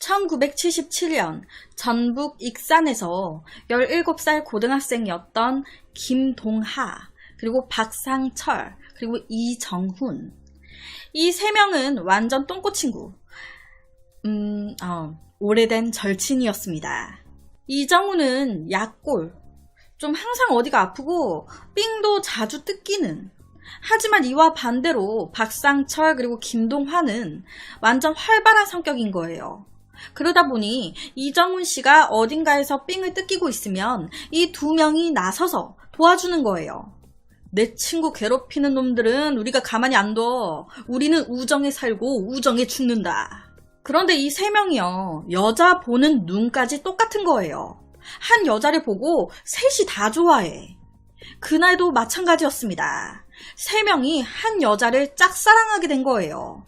1977년 전북 익산에서 17살 고등학생이었던 김동하, 그리고 박상철, 그리고 이정훈. 이 세 명은 완전 똥꼬 친구. 오래된 절친이었습니다. 이정훈은 약골. 좀 항상 어디가 아프고 삥도 자주 뜯기는. 하지만 이와 반대로 박상철 그리고 김동환은 완전 활발한 성격인 거예요. 그러다 보니 이정훈 씨가 어딘가에서 삥을 뜯기고 있으면 이 두 명이 나서서 도와주는 거예요. 내 친구 괴롭히는 놈들은 우리가 가만히 안 둬. 우리는 우정에 살고 우정에 죽는다. 그런데 이 세 명이요, 여자 보는 눈까지 똑같은 거예요. 한 여자를 보고 셋이 다 좋아해. 그날도 마찬가지였습니다. 세 명이 한 여자를 짝사랑하게 된 거예요.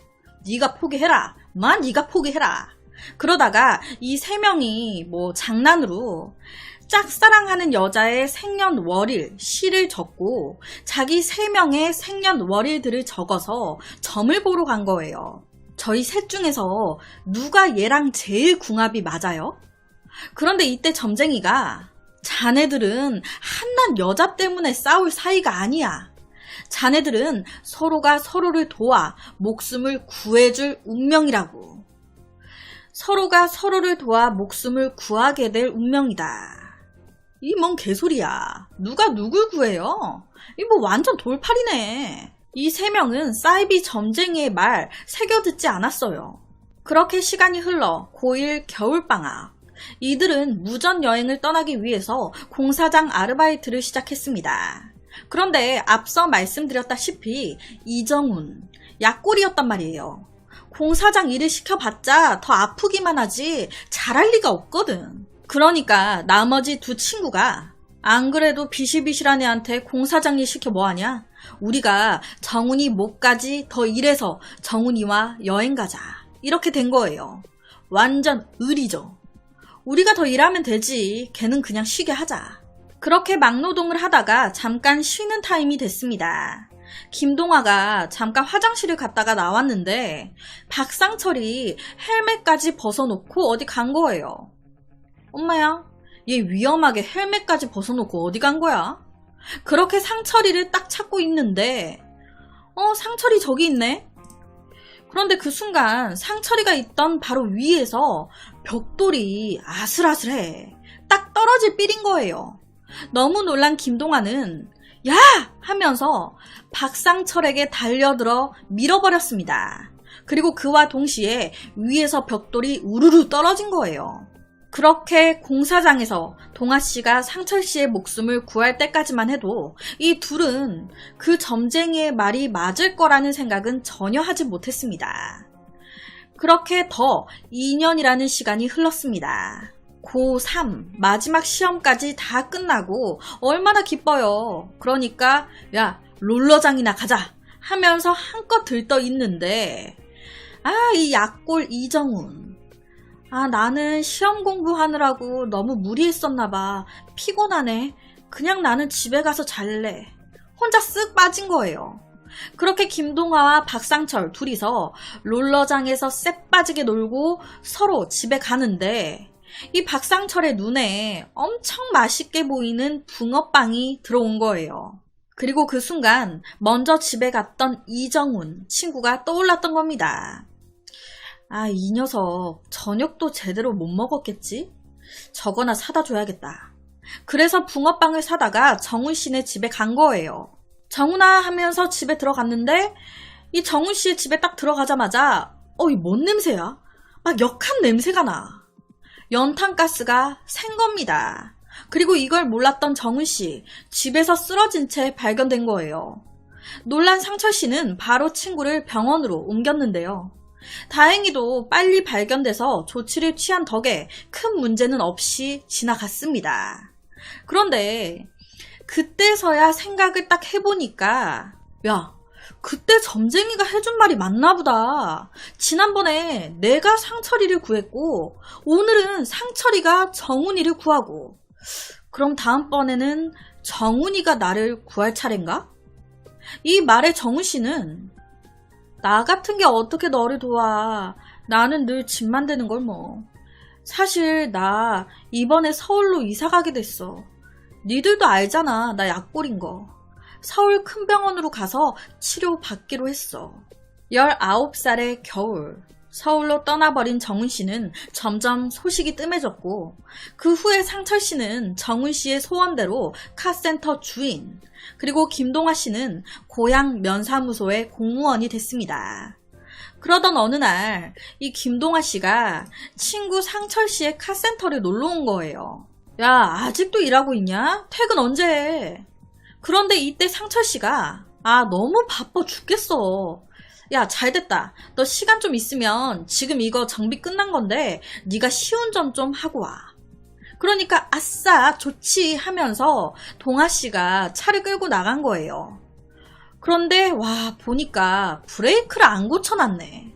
네가 포기해라. 네가 포기해라. 그러다가 이 세 명이 장난으로 짝사랑하는 여자의 생년월일 시를 적고 자기 세 명의 생년월일들을 적어서 점을 보러 간 거예요. 저희 셋 중에서 누가 얘랑 제일 궁합이 맞아요? 그런데 이때 점쟁이가 자네들은 한낱 여자 때문에 싸울 사이가 아니야. 자네들은 서로가 서로를 도와 목숨을 구해줄 운명이라고. 서로가 서로를 도와 목숨을 구하게 될 운명이다. 이 뭔 개소리야. 누가 누굴 구해요? 이 완전 돌팔이네. 이 세 명은 사이비 점쟁이의 말 새겨 듣지 않았어요. 그렇게 시간이 흘러 고1 겨울방학. 이들은 무전 여행을 떠나기 위해서 공사장 아르바이트를 시작했습니다. 그런데 앞서 말씀드렸다시피 이정훈, 약골이었단 말이에요. 공사장 일을 시켜봤자 더 아프기만 하지 잘할 리가 없거든. 그러니까 나머지 두 친구가 안 그래도 비실비실한 애한테 공사장 일 시켜 뭐하냐? 우리가 정훈이 목까지 더 일해서 정훈이와 여행 가자. 이렇게 된 거예요. 완전 의리죠. 우리가 더 일하면 되지. 걔는 그냥 쉬게 하자. 그렇게 막노동을 하다가 잠깐 쉬는 타임이 됐습니다. 김동아가 잠깐 화장실을 갔다가 나왔는데 박상철이 헬멧까지 벗어놓고 어디 간 거예요. 엄마야, 얘 위험하게 헬멧까지 벗어놓고 어디 간 거야? 그렇게 상철이를 딱 찾고 있는데 상철이 저기 있네? 그런데 그 순간 상철이가 있던 바로 위에서 벽돌이 아슬아슬해 딱 떨어질 삘인 거예요. 너무 놀란 김동아는 야! 하면서 박상철에게 달려들어 밀어버렸습니다. 그리고 그와 동시에 위에서 벽돌이 우르르 떨어진 거예요. 그렇게 공사장에서 동아씨가 상철씨의 목숨을 구할 때까지만 해도 이 둘은 그 점쟁이의 말이 맞을 거라는 생각은 전혀 하지 못했습니다. 그렇게 더 2년이라는 시간이 흘렀습니다. 고3 마지막 시험까지 다 끝나고 얼마나 기뻐요. 그러니까 야, 롤러장이나 가자 하면서 한껏 들떠 있는데 이 약골 이정훈. 나는 시험 공부하느라고 너무 무리했었나봐. 피곤하네. 그냥 나는 집에 가서 잘래. 혼자 쓱 빠진 거예요. 그렇게 김동아와 박상철 둘이서 롤러장에서 쎄 빠지게 놀고 서로 집에 가는데 이 박상철의 눈에 엄청 맛있게 보이는 붕어빵이 들어온 거예요. 그리고 그 순간 먼저 집에 갔던 이정훈 친구가 떠올랐던 겁니다. 이 녀석 저녁도 제대로 못 먹었겠지? 저거나 사다 줘야겠다. 그래서 붕어빵을 사다가 정훈 씨네 집에 간 거예요. 정훈아 하면서 집에 들어갔는데 이 정훈 씨의 집에 딱 들어가자마자 이 뭔 냄새야? 막 역한 냄새가 나. 연탄가스가 샌 겁니다. 그리고 이걸 몰랐던 정훈 씨 집에서 쓰러진 채 발견된 거예요. 놀란 상철 씨는 바로 친구를 병원으로 옮겼는데요. 다행히도 빨리 발견돼서 조치를 취한 덕에 큰 문제는 없이 지나갔습니다. 그런데 그때서야 생각을 딱 해보니까 야, 그때 점쟁이가 해준 말이 맞나 보다. 지난번에 내가 상철이를 구했고 오늘은 상철이가 정훈이를 구하고 그럼 다음번에는 정훈이가 나를 구할 차례인가? 이 말에 정훈 씨는 나 같은 게 어떻게 너를 도와. 나는 늘 집만 되는 걸 뭐. 사실 나 이번에 서울로 이사 가게 됐어. 니들도 알잖아, 나 약골인 거. 서울 큰 병원으로 가서 치료받기로 했어. 19살의 겨울, 서울로 떠나버린 정훈 씨는 점점 소식이 뜸해졌고, 그 후에 상철 씨는 정훈 씨의 소원대로 카센터 주인, 그리고 김동아 씨는 고향 면사무소의 공무원이 됐습니다. 그러던 어느 날 이 김동아 씨가 친구 상철 씨의 카센터를 놀러 온 거예요. 야, 아직도 일하고 있냐? 퇴근 언제 해? 그런데 이때 상철 씨가 너무 바빠 죽겠어. 야, 잘됐다. 너 시간 좀 있으면 지금 이거 정비 끝난 건데 네가 시운전 좀 하고 와. 그러니까 아싸 좋지 하면서 동아 씨가 차를 끌고 나간 거예요. 그런데 와 보니까 브레이크를 안 고쳐놨네.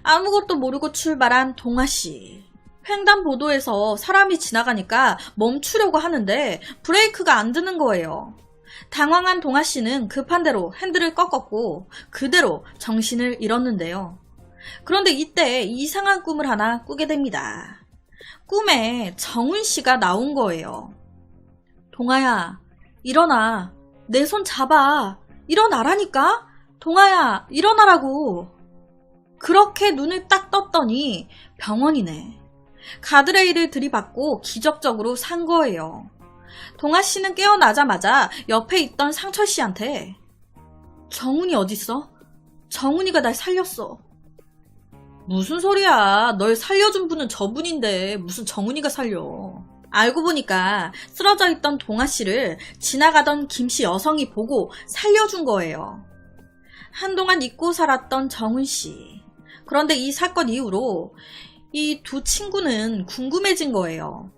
아무것도 모르고 출발한 동아 씨. 횡단보도에서 사람이 지나가니까 멈추려고 하는데 브레이크가 안 드는 거예요. 당황한 동아 씨는 급한 대로 핸들을 꺾었고 그대로 정신을 잃었는데요. 그런데 이때 이상한 꿈을 하나 꾸게 됩니다. 꿈에 정훈 씨가 나온 거예요. 동아야, 일어나. 내 손 잡아. 일어나라니까? 동아야, 일어나라고. 그렇게 눈을 딱 떴더니 병원이네. 가드레일을 들이받고 기적적으로 산 거예요. 동아 씨는 깨어나자마자 옆에 있던 상철 씨한테 정훈이 어딨어? 정훈이가 날 살렸어. 무슨 소리야. 널 살려준 분은 저분인데 무슨 정훈이가 살려. 알고 보니까 쓰러져 있던 동아 씨를 지나가던 김씨 여성이 보고 살려준 거예요. 한동안 잊고 살았던 정훈 씨. 그런데 이 사건 이후로 이 두 친구는 궁금해진 거예요.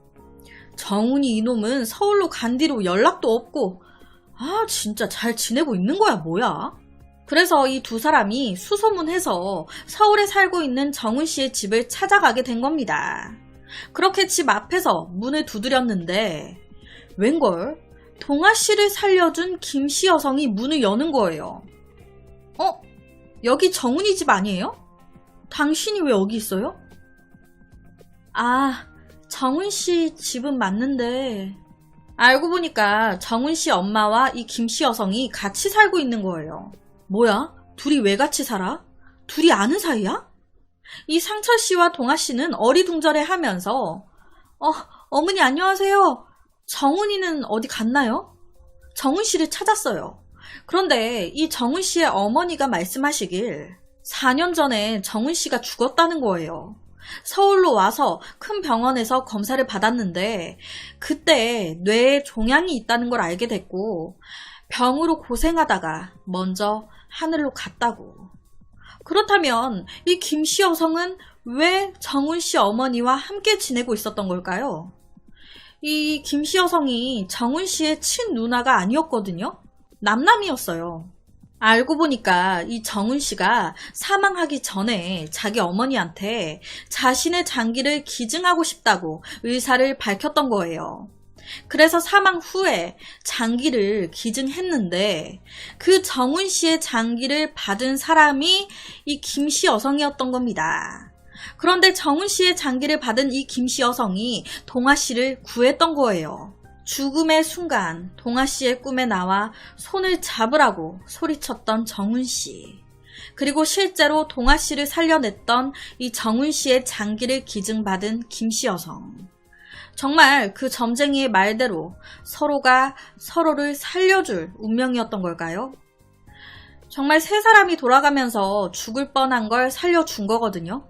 정훈이 이놈은 서울로 간 뒤로 연락도 없고 진짜 잘 지내고 있는 거야 뭐야? 그래서 이 두 사람이 수소문해서 서울에 살고 있는 정훈 씨의 집을 찾아가게 된 겁니다. 그렇게 집 앞에서 문을 두드렸는데 웬걸 동아 씨를 살려준 김씨 여성이 문을 여는 거예요. 여기 정훈이 집 아니에요? 당신이 왜 여기 있어요? 정훈 씨 집은 맞는데 알고 보니까 정훈 씨 엄마와 이 김씨 여성이 같이 살고 있는 거예요. 뭐야? 둘이 왜 같이 살아? 둘이 아는 사이야? 이 상철 씨와 동아 씨는 어리둥절해 하면서 어머니 안녕하세요. 정훈이는 어디 갔나요? 정훈 씨를 찾았어요. 그런데 이 정훈 씨의 어머니가 말씀하시길 4년 전에 정훈 씨가 죽었다는 거예요. 서울로 와서 큰 병원에서 검사를 받았는데 그때 뇌에 종양이 있다는 걸 알게 됐고 병으로 고생하다가 먼저 하늘로 갔다고. 그렇다면 이 김씨 여성은 왜 정훈 씨 어머니와 함께 지내고 있었던 걸까요? 이 김씨 여성이 정훈 씨의 친누나가 아니었거든요. 남남이었어요. 알고 보니까 이 정훈 씨가 사망하기 전에 자기 어머니한테 자신의 장기를 기증하고 싶다고 의사를 밝혔던 거예요. 그래서 사망 후에 장기를 기증했는데 그 정훈 씨의 장기를 받은 사람이 이 김씨 여성이었던 겁니다. 그런데 정훈 씨의 장기를 받은 이 김씨 여성이 동아 씨를 구했던 거예요. 죽음의 순간 동아 씨의 꿈에 나와 손을 잡으라고 소리쳤던 정훈 씨. 그리고 실제로 동아 씨를 살려냈던 이 정훈 씨의 장기를 기증받은 김씨 여성. 정말 그 점쟁이의 말대로 서로가 서로를 살려줄 운명이었던 걸까요? 정말 세 사람이 돌아가면서 죽을 뻔한 걸 살려준 거거든요.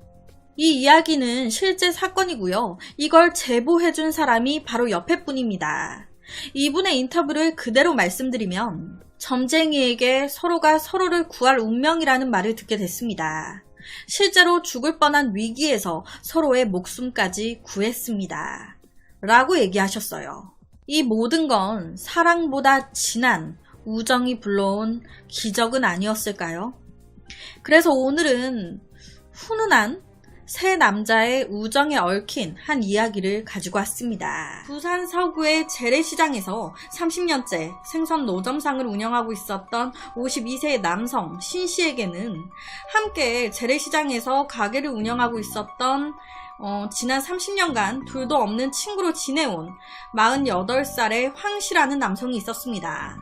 이 이야기는 실제 사건이고요. 이걸 제보해준 사람이 바로 옆에 분입니다. 이분의 인터뷰를 그대로 말씀드리면 점쟁이에게 서로가 서로를 구할 운명이라는 말을 듣게 됐습니다. 실제로 죽을 뻔한 위기에서 서로의 목숨까지 구했습니다. 라고 얘기하셨어요. 이 모든 건 사랑보다 진한 우정이 불러온 기적은 아니었을까요? 그래서 오늘은 훈훈한 세 남자의 우정에 얽힌 한 이야기를 가지고 왔습니다. 부산 서구의 재래시장에서 30년째 생선 노점상을 운영하고 있었던 52세의 남성 신씨에게는 함께 재래시장에서 가게를 운영하고 있었던 지난 30년간 둘도 없는 친구로 지내온 48살의 황씨라는 남성이 있었습니다.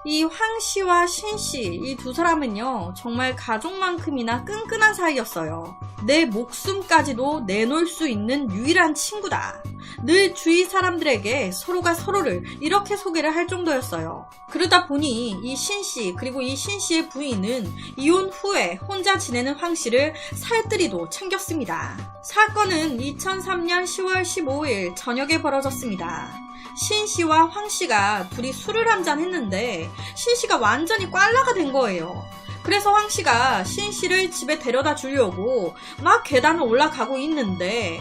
이 황씨와 신씨, 이 두 사람은요, 정말 가족만큼이나 끈끈한 사이였어요. 내 목숨까지도 내놓을 수 있는 유일한 친구다. 늘 주위 사람들에게 서로가 서로를 이렇게 소개를 할 정도였어요. 그러다 보니 이 신씨, 그리고 이 신씨의 부인은 이혼 후에 혼자 지내는 황씨를 살뜰히도 챙겼습니다. 사건은 2003년 10월 15일 저녁에 벌어졌습니다. 신씨와 황씨가 둘이 술을 한잔 했는데 신씨가 완전히 꽐라가 된 거예요. 그래서 황씨가 신씨를 집에 데려다 주려고 막 계단을 올라가고 있는데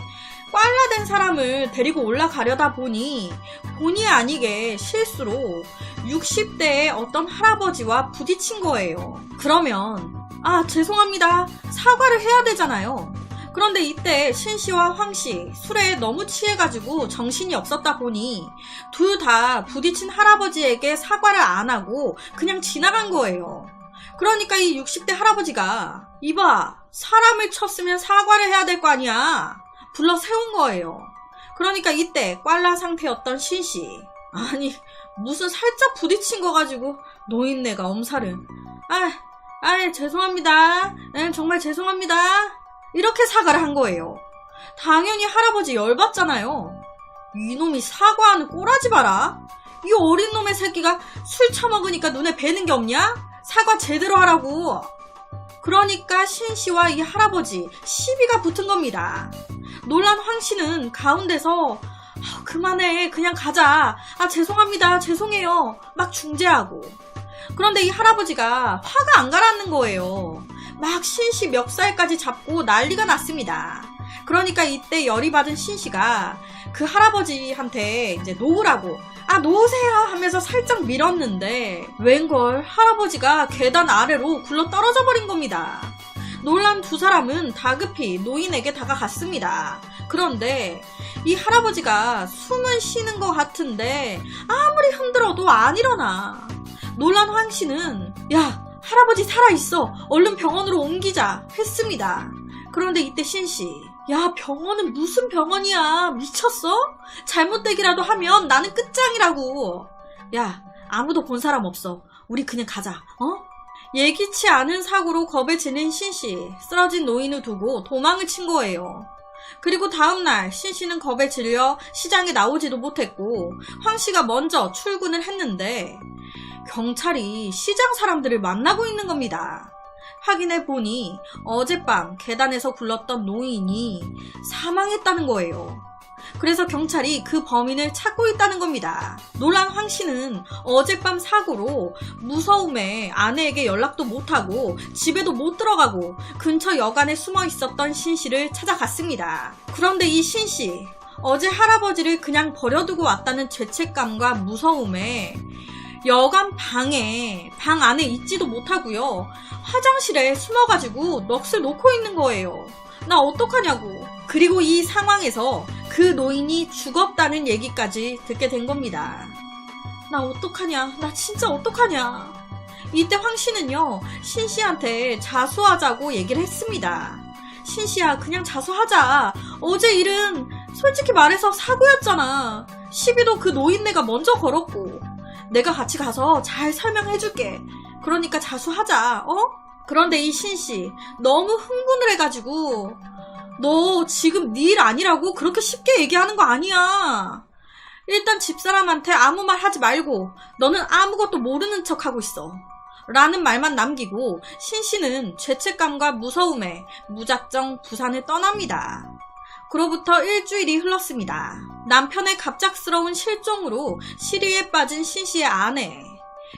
꽐라된 사람을 데리고 올라가려다 보니 본의 아니게 실수로 60대의 어떤 할아버지와 부딪힌 거예요. 그러면 죄송합니다, 사과를 해야 되잖아요. 그런데 이때 신씨와 황씨 술에 너무 취해가지고 정신이 없었다 보니 둘 다 부딪힌 할아버지에게 사과를 안 하고 그냥 지나간 거예요. 그러니까 이 60대 할아버지가 이봐, 사람을 쳤으면 사과를 해야 될 거 아니야, 불러 세운 거예요. 그러니까 이때 꽐라 상태였던 신씨, 아니 무슨 살짝 부딪힌 거 가지고 노인네가 엄살을 죄송합니다, 정말 죄송합니다, 이렇게 사과를 한 거예요. 당연히 할아버지 열받잖아요. 이놈이 사과하는 꼬라지 봐라. 이 어린 놈의 새끼가 술 처먹으니까 눈에 뵈는 게 없냐? 사과 제대로 하라고. 그러니까 신씨와 이 할아버지 시비가 붙은 겁니다. 놀란 황씨는 가운데서 그만해, 그냥 가자, 죄송합니다, 죄송해요 막 중재하고. 그런데 이 할아버지가 화가 안 가라앉는 거예요. 막 신씨 멱살까지 잡고 난리가 났습니다. 그러니까 이때 열이 받은 신씨가 그 할아버지한테 이제 놓으라고, 놓으세요 하면서 살짝 밀었는데 웬걸 할아버지가 계단 아래로 굴러 떨어져 버린 겁니다. 놀란 두 사람은 다급히 노인에게 다가갔습니다. 그런데 이 할아버지가 숨을 쉬는 것 같은데 아무리 흔들어도 안 일어나. 놀란 황씨는 야, 할아버지 살아있어, 얼른 병원으로 옮기자 했습니다. 그런데 이때 신씨, 야, 병원은 무슨 병원이야, 미쳤어? 잘못되기라도 하면 나는 끝장이라고. 야, 아무도 본 사람 없어, 우리 그냥 가자, 예기치 않은 사고로 겁에 질린 신씨, 쓰러진 노인을 두고 도망을 친 거예요. 그리고 다음날 신씨는 겁에 질려 시장에 나오지도 못했고 황씨가 먼저 출근을 했는데 경찰이 시장 사람들을 만나고 있는 겁니다. 확인해 보니 어젯밤 계단에서 굴렀던 노인이 사망했다는 거예요. 그래서 경찰이 그 범인을 찾고 있다는 겁니다. 놀란 황씨는 어젯밤 사고로 무서움에 아내에게 연락도 못하고 집에도 못 들어가고 근처 여관에 숨어 있었던 신씨를 찾아갔습니다. 그런데 이 신씨, 어제 할아버지를 그냥 버려두고 왔다는 죄책감과 무서움에 여관 방 안에 있지도 못하고요, 화장실에 숨어가지고 넋을 놓고 있는 거예요. 나 어떡하냐고. 그리고 이 상황에서 그 노인이 죽었다는 얘기까지 듣게 된 겁니다. 나 어떡하냐, 나 진짜 어떡하냐. 이때 황씨는요, 신씨한테 자수하자고 얘기를 했습니다. 신씨야, 그냥 자수하자. 어제 일은 솔직히 말해서 사고였잖아. 시비도 그 노인네가 먼저 걸었고 내가 같이 가서 잘 설명해줄게. 그러니까 자수하자, 그런데 이 신씨 너무 흥분을 해가지고 너 지금 네 일 아니라고 그렇게 쉽게 얘기하는 거 아니야. 일단 집사람한테 아무 말 하지 말고 너는 아무것도 모르는 척하고 있어 라는 말만 남기고 신씨는 죄책감과 무서움에 무작정 부산을 떠납니다. 그로부터 일주일이 흘렀습니다. 남편의 갑작스러운 실종으로 시리에 빠진 신씨의 아내.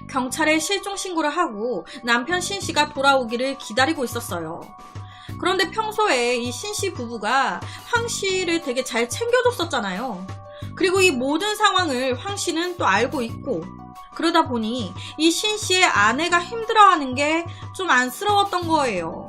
경찰에 실종 신고를 하고 남편 신씨가 돌아오기를 기다리고 있었어요. 그런데 평소에 이 신씨 부부가 황씨를 되게 잘 챙겨줬었잖아요. 그리고 이 모든 상황을 황씨는 또 알고 있고, 그러다 보니 이 신씨의 아내가 힘들어하는 게 좀 안쓰러웠던 거예요.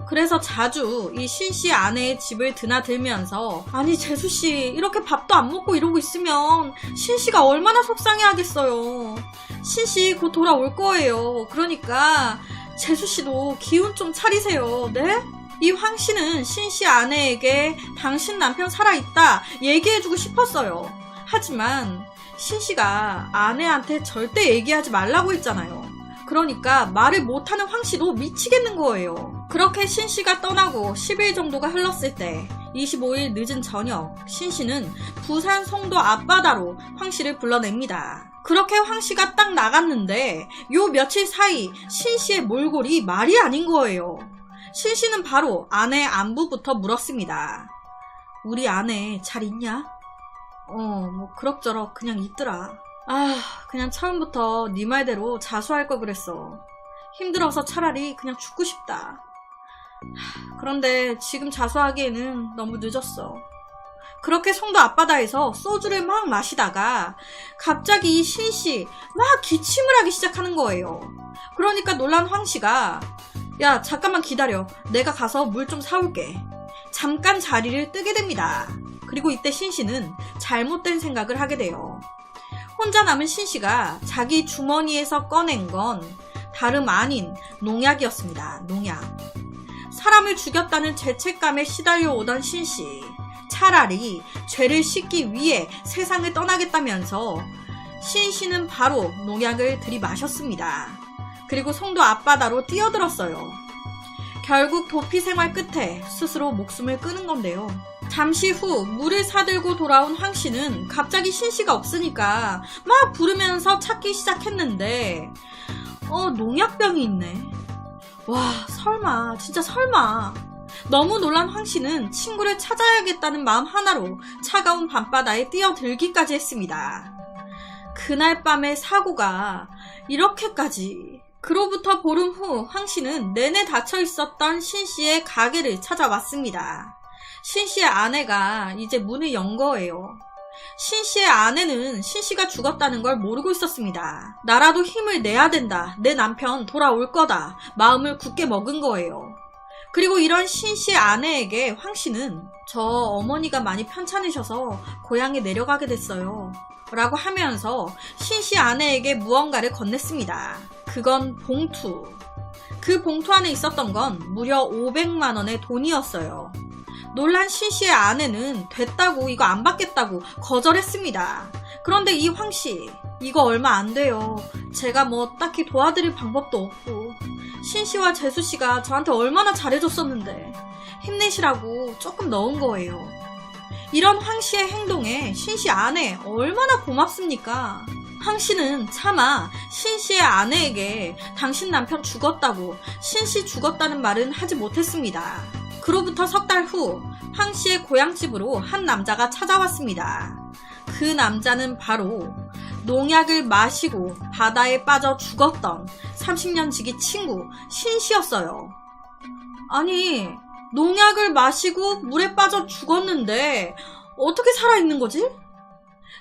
그래서 자주 이 신씨 아내의 집을 드나들면서 아니 재수씨 이렇게 밥도 안 먹고 이러고 있으면 신씨가 얼마나 속상해하겠어요. 신씨 곧 돌아올 거예요. 그러니까 재수씨도 기운 좀 차리세요. 네? 이 황씨는 신씨 아내에게 당신 남편 살아있다 얘기해주고 싶었어요. 하지만 신씨가 아내한테 절대 얘기하지 말라고 했잖아요. 그러니까 말을 못하는 황씨도 미치겠는 거예요. 그렇게 신씨가 떠나고 10일 정도가 흘렀을 때 25일 늦은 저녁 신씨는 부산 송도 앞바다로 황씨를 불러냅니다. 그렇게 황씨가 딱 나갔는데 요 며칠 사이 신씨의 몰골이 말이 아닌 거예요. 신씨는 바로 아내 안부부터 물었습니다. 우리 아내 잘 있냐? 뭐 그럭저럭 그냥 있더라. 그냥 처음부터 네 말대로 자수할 걸 그랬어. 힘들어서 차라리 그냥 죽고 싶다. 그런데 지금 자수하기에는 너무 늦었어. 그렇게 송도 앞바다에서 소주를 막 마시다가 갑자기 이 신씨 막 기침을 하기 시작하는 거예요. 그러니까 놀란 황씨가 야 잠깐만 기다려. 내가 가서 물 좀 사올게. 잠깐 자리를 뜨게 됩니다. 그리고 이때 신씨는 잘못된 생각을 하게 돼요. 혼자 남은 신씨가 자기 주머니에서 꺼낸 건 다름 아닌 농약이었습니다. 농약. 사람을 죽였다는 죄책감에 시달려 오던 신씨. 차라리 죄를 씻기 위해 세상을 떠나겠다면서 신씨는 바로 농약을 들이마셨습니다. 그리고 송도 앞바다로 뛰어들었어요. 결국 도피 생활 끝에 스스로 목숨을 끊은 건데요. 잠시 후 물을 사들고 돌아온 황씨는 갑자기 신씨가 없으니까 막 부르면서 찾기 시작했는데 농약병이 있네. 와 설마 진짜 설마. 너무 놀란 황씨는 친구를 찾아야겠다는 마음 하나로 차가운 밤바다에 뛰어들기까지 했습니다. 그날 밤의 사고가 이렇게까지. 그로부터 보름 후 황씨는 내내 닫혀 있었던 신씨의 가게를 찾아왔습니다. 신씨의 아내가 이제 문을 연 거예요. 신씨의 아내는 신씨가 죽었다는 걸 모르고 있었습니다. 나라도 힘을 내야 된다. 내 남편 돌아올 거다. 마음을 굳게 먹은 거예요. 그리고 이런 신씨의 아내에게 황씨는 저 어머니가 많이 편찮으셔서 고향에 내려가게 됐어요. 라고 하면서 신씨 아내에게 무언가를 건넸습니다. 그건 봉투. 그 봉투 안에 있었던 건 무려 500만 원의 돈이었어요. 놀란 신씨의 아내는 됐다고 이거 안 받겠다고 거절했습니다. 그런데 이 황씨 이거 얼마 안 돼요. 제가 뭐 딱히 도와드릴 방법도 없고 신씨와 재수씨가 저한테 얼마나 잘해줬었는데 힘내시라고 조금 넣은 거예요. 이런 황씨의 행동에 신씨 아내 얼마나 고맙습니까? 황씨는 차마 신씨의 아내에게 당신 남편 죽었다고 신씨 죽었다는 말은 하지 못했습니다. 그로부터 석 달 후 황씨의 고향집으로 한 남자가 찾아왔습니다. 그 남자는 바로 농약을 마시고 바다에 빠져 죽었던 30년 지기 친구 신씨였어요. 아니 농약을 마시고 물에 빠져 죽었는데 어떻게 살아있는 거지?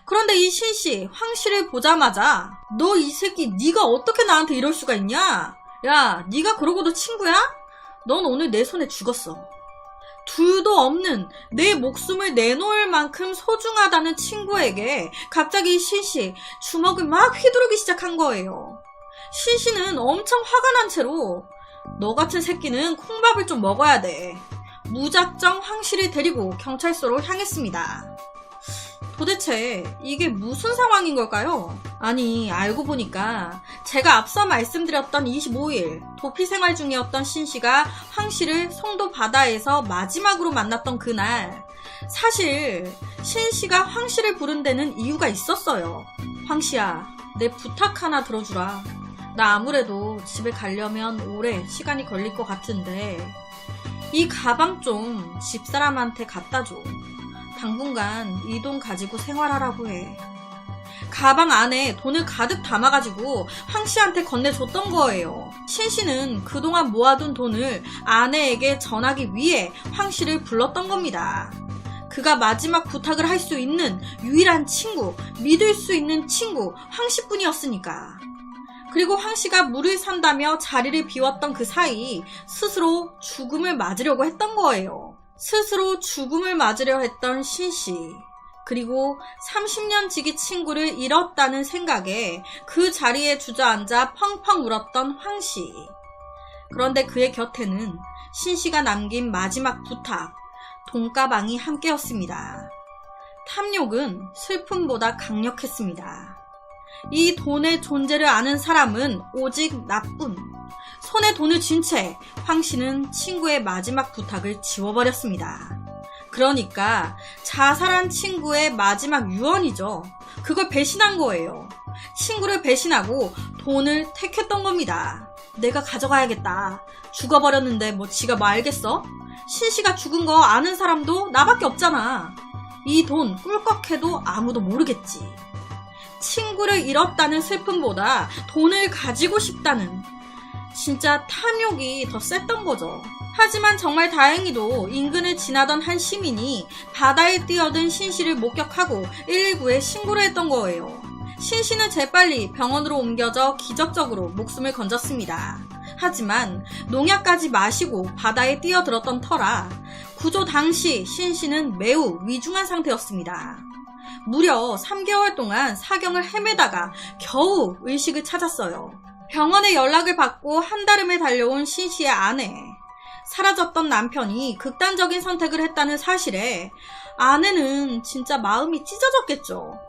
그런데 이 신씨 황씨를 보자마자 너 이 새끼 네가 어떻게 나한테 이럴 수가 있냐? 야 네가 그러고도 친구야? 넌 오늘 내 손에 죽었어. 둘도 없는 내 목숨을 내놓을 만큼 소중하다는 친구에게 갑자기 신씨 주먹을 막 휘두르기 시작한 거예요. 신씨는 엄청 화가 난 채로 너 같은 새끼는 콩밥을 좀 먹어야 돼. 무작정 황씨를 데리고 경찰서로 향했습니다. 도대체 이게 무슨 상황인 걸까요? 아니 알고 보니까 제가 앞서 말씀드렸던 25일 도피 생활 중이었던 신씨가 황씨를 송도 바다에서 마지막으로 만났던 그날 사실 신씨가 황씨를 부른 데는 이유가 있었어요. 황씨야 내 부탁 하나 들어주라. 나 아무래도 집에 가려면 오래 시간이 걸릴 것 같은데 이 가방 좀 집사람한테 갖다 줘. 당분간 이 돈 가지고 생활하라고 해. 가방 안에 돈을 가득 담아가지고 황씨한테 건네줬던 거예요. 신씨는 그동안 모아둔 돈을 아내에게 전하기 위해 황씨를 불렀던 겁니다. 그가 마지막 부탁을 할 수 있는 유일한 친구, 믿을 수 있는 친구 황씨뿐이었으니까. 그리고 황 씨가 물을 산다며 자리를 비웠던 그 사이 스스로 죽음을 맞으려고 했던 거예요. 스스로 죽음을 맞으려 했던 신 씨. 그리고 30년 지기 친구를 잃었다는 생각에 그 자리에 주저앉아 펑펑 울었던 황 씨. 그런데 그의 곁에는 신 씨가 남긴 마지막 부탁, 돈가방이 함께였습니다. 탐욕은 슬픔보다 강력했습니다. 이 돈의 존재를 아는 사람은 오직 나뿐. 손에 돈을 쥔 채 황 씨는 친구의 마지막 부탁을 지워버렸습니다. 그러니까 자살한 친구의 마지막 유언이죠. 그걸 배신한 거예요. 친구를 배신하고 돈을 택했던 겁니다. 내가 가져가야겠다. 죽어버렸는데 뭐 지가 뭐 알겠어? 신씨가 죽은 거 아는 사람도 나밖에 없잖아. 이 돈 꿀꺽해도 아무도 모르겠지. 친구를 잃었다는 슬픔보다 돈을 가지고 싶다는 진짜 탐욕이 더 셌던 거죠. 하지만 정말 다행히도 인근을 지나던 한 시민이 바다에 뛰어든 신씨를 목격하고 119에 신고를 했던 거예요. 신씨는 재빨리 병원으로 옮겨져 기적적으로 목숨을 건졌습니다. 하지만 농약까지 마시고 바다에 뛰어들었던 터라 구조 당시 신씨는 매우 위중한 상태였습니다. 무려 3개월 동안 사경을 헤매다가 겨우 의식을 찾았어요. 병원에 연락을 받고 한달음에 달려온 신씨의 아내. 사라졌던 남편이 극단적인 선택을 했다는 사실에 아내는 진짜 마음이 찢어졌겠죠.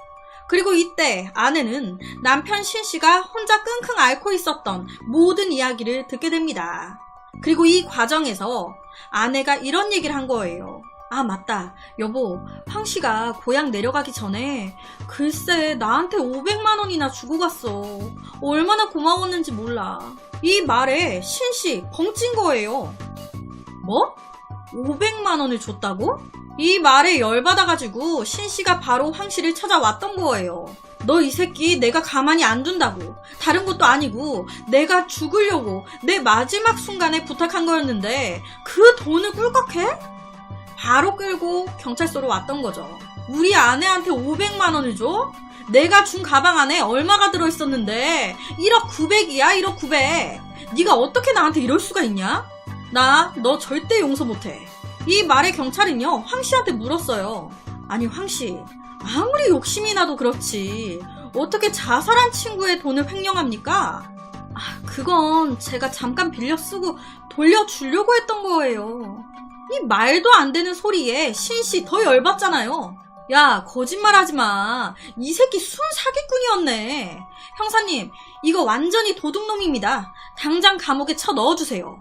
그리고 이때 아내는 남편 신씨가 혼자 끙끙 앓고 있었던 모든 이야기를 듣게 됩니다. 그리고 이 과정에서 아내가 이런 얘기를 한 거예요. 아 맞다 여보, 황씨가 고향 내려가기 전에 글쎄 나한테 500만 원이나 주고 갔어. 얼마나 고마웠는지 몰라. 이 말에 신씨 벙찐 거예요. 뭐? 500만 원을 줬다고? 이 말에 열받아가지고 신씨가 바로 황씨를 찾아왔던 거예요. 너 이 새끼 내가 가만히 안 둔다고. 다른 것도 아니고 내가 죽으려고 내 마지막 순간에 부탁한 거였는데 그 돈을 꿀꺽해? 바로 끌고 경찰서로 왔던 거죠. 우리 아내한테 500만 원을 줘? 내가 준 가방 안에 얼마가 들어있었는데 1억 900이야 1억 900. 네가 어떻게 나한테 이럴 수가 있냐? 나 너 절대 용서 못해. 이 말에 경찰은요 황씨한테 물었어요. 아니 황씨 아무리 욕심이 나도 그렇지 어떻게 자살한 친구의 돈을 횡령합니까? 그건 제가 잠깐 빌려 쓰고 돌려주려고 했던 거예요. 이 말도 안 되는 소리에 신씨 더 열받잖아요. 야 거짓말하지 마. 이 새끼 순 사기꾼이었네. 형사님 이거 완전히 도둑놈입니다. 당장 감옥에 쳐 넣어주세요.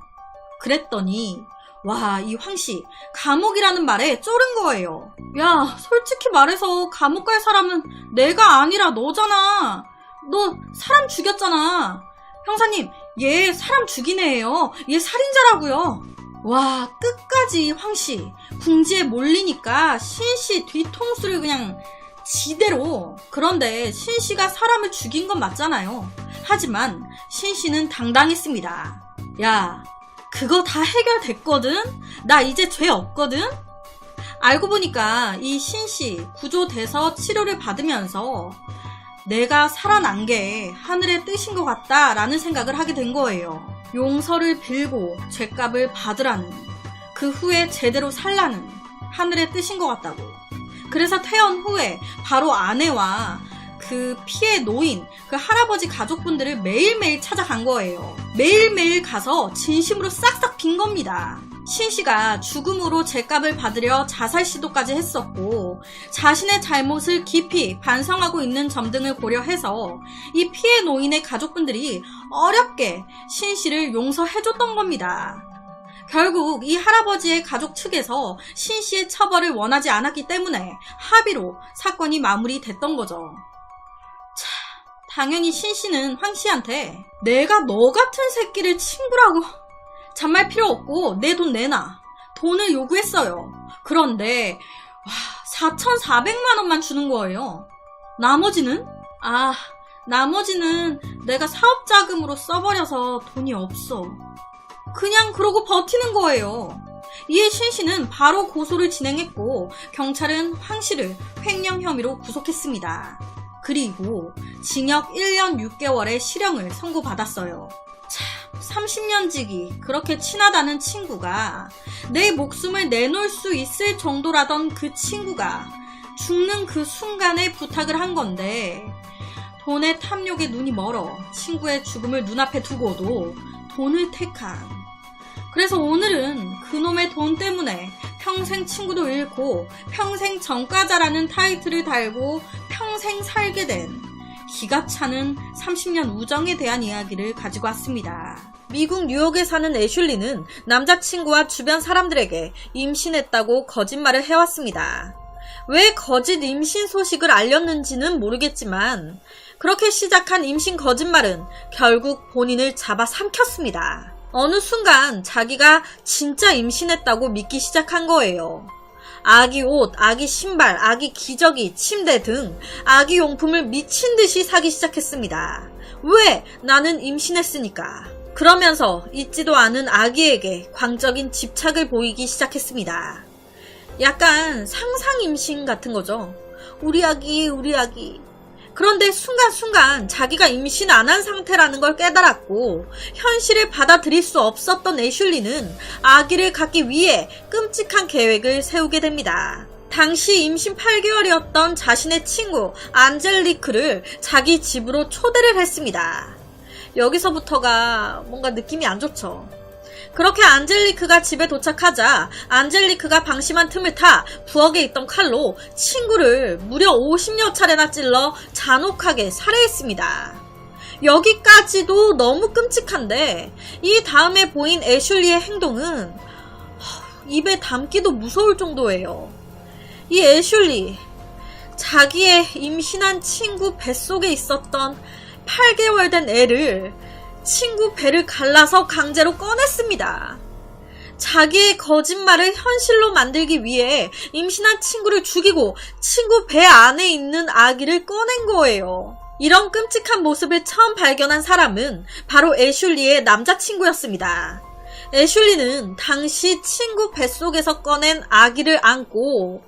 그랬더니 와, 이 황씨 감옥이라는 말에 쫄은 거예요. 야 솔직히 말해서 감옥 갈 사람은 내가 아니라 너잖아. 너 사람 죽였잖아. 형사님 얘 사람 죽인 애예요. 얘 살인자라고요. 와 끝까지 황씨 궁지에 몰리니까 신씨 뒤통수를 그냥 지대로. 그런데 신씨가 사람을 죽인 건 맞잖아요. 하지만 신씨는 당당했습니다. 야 그거 다 해결됐거든? 나 이제 죄 없거든? 알고 보니까 이 신씨 구조돼서 치료를 받으면서 내가 살아난 게 하늘의 뜻인 것 같다라는 생각을 하게 된 거예요. 용서를 빌고 죗값을 받으라는, 그 후에 제대로 살라는 하늘의 뜻인 것 같다고. 그래서 퇴원 후에 바로 아내와 그 피해 노인, 그 할아버지 가족분들을 매일매일 찾아간 거예요. 매일매일 가서 진심으로 싹싹 빈 겁니다. 신씨가 죽음으로 죗값을 받으려 자살 시도까지 했었고 자신의 잘못을 깊이 반성하고 있는 점 등을 고려해서 이 피해 노인의 가족분들이 어렵게 신씨를 용서해줬던 겁니다. 결국 이 할아버지의 가족 측에서 신씨의 처벌을 원하지 않았기 때문에 합의로 사건이 마무리됐던 거죠. 차, 당연히 신씨는 황씨한테 내가 너 같은 새끼를 친구라고 잔말 필요 없고 내 돈 내놔. 돈을 요구했어요. 그런데 4,400만 원만 주는 거예요. 나머지는? 나머지는 내가 사업자금으로 써버려서 돈이 없어. 그냥 그러고 버티는 거예요. 이에 신씨는 바로 고소를 진행했고 경찰은 황씨를 횡령 혐의로 구속했습니다. 그리고 징역 1년 6개월의 실형을 선고받았어요. 참, 30년 지기 그렇게 친하다는 친구가 내 목숨을 내놓을 수 있을 정도라던 그 친구가 죽는 그 순간에 부탁을 한 건데 돈의 탐욕에 눈이 멀어 친구의 죽음을 눈앞에 두고도 돈을 택한. 그래서 오늘은 그놈의 돈 때문에 평생 친구도 잃고 평생 전과자라는 타이틀을 달고 평생 살게 된 기가 차는 30년 우정에 대한 이야기를 가지고 왔습니다. 미국 뉴욕에 사는 애슐리는 남자친구와 주변 사람들에게 임신했다고 거짓말을 해왔습니다. 왜 거짓 임신 소식을 알렸는지는 모르겠지만 그렇게 시작한 임신 거짓말은 결국 본인을 잡아삼켰습니다. 어느 순간 자기가 진짜 임신했다고 믿기 시작한 거예요. 아기 옷, 아기 신발, 아기 기저귀, 침대 등 아기 용품을 미친 듯이 사기 시작했습니다. 왜? 나는 임신했으니까. 그러면서 잊지도 않은 아기에게 광적인 집착을 보이기 시작했습니다. 약간 상상 임신 같은 거죠. 우리 아기, 우리 아기. 그런데 순간순간 자기가 임신 안 한 상태라는 걸 깨달았고 현실을 받아들일 수 없었던 애슐리는 아기를 갖기 위해 끔찍한 계획을 세우게 됩니다. 당시 임신 8개월이었던 자신의 친구 안젤리크를 자기 집으로 초대를 했습니다. 여기서부터가 뭔가 느낌이 안 좋죠. 그렇게 안젤리크가 집에 도착하자 안젤리크가 방심한 틈을 타 부엌에 있던 칼로 친구를 무려 50여 차례나 찔러 잔혹하게 살해했습니다. 여기까지도 너무 끔찍한데 이 다음에 보인 애슐리의 행동은 입에 담기도 무서울 정도예요. 이 애슐리, 자기의 임신한 친구 뱃속에 있었던 8개월 된 애를 친구 배를 갈라서 강제로 꺼냈습니다. 자기의 거짓말을 현실로 만들기 위해 임신한 친구를 죽이고 친구 배 안에 있는 아기를 꺼낸 거예요. 이런 끔찍한 모습을 처음 발견한 사람은 바로 애슐리의 남자친구였습니다. 애슐리는 당시 친구 뱃속에서 꺼낸 아기를 안고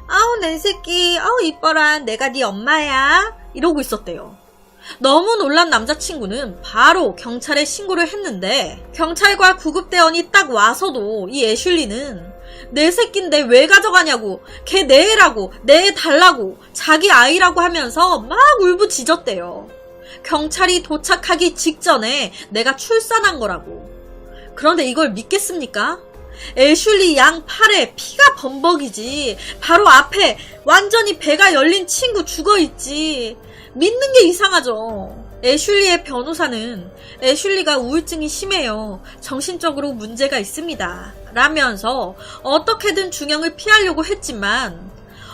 아우 내 새끼, 아우 이뻐라, 내가 네 엄마야 이러고 있었대요. 너무 놀란 남자친구는 바로 경찰에 신고를 했는데 경찰과 구급대원이 딱 와서도 이 애슐리는 내 새끼인데 왜 가져가냐고, 걔 내 애라고, 내 애 달라고, 자기 아이라고 하면서 막 울부짖었대요. 경찰이 도착하기 직전에 내가 출산한 거라고. 그런데 이걸 믿겠습니까? 애슐리 양 팔에 피가 범벅이지 바로 앞에 완전히 배가 열린 친구 죽어있지. 믿는 게 이상하죠. 애슐리의 변호사는 애슐리가 우울증이 심해요. 정신적으로 문제가 있습니다. 라면서 어떻게든 중형을 피하려고 했지만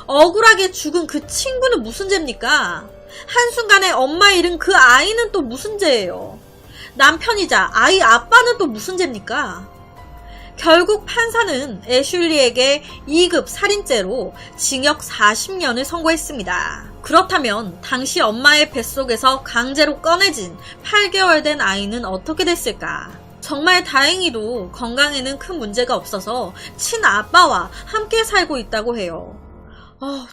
억울하게 죽은 그 친구는 무슨 죄입니까? 한순간에 엄마 잃은 그 아이는 또 무슨 죄예요? 남편이자 아이 아빠는 또 무슨 죄입니까? 결국 판사는 애슐리에게 2급 살인죄로 징역 40년을 선고했습니다. 그렇다면 당시 엄마의 뱃속에서 강제로 꺼내진 8개월 된 아이는 어떻게 됐을까? 정말 다행히도 건강에는 큰 문제가 없어서 친아빠와 함께 살고 있다고 해요.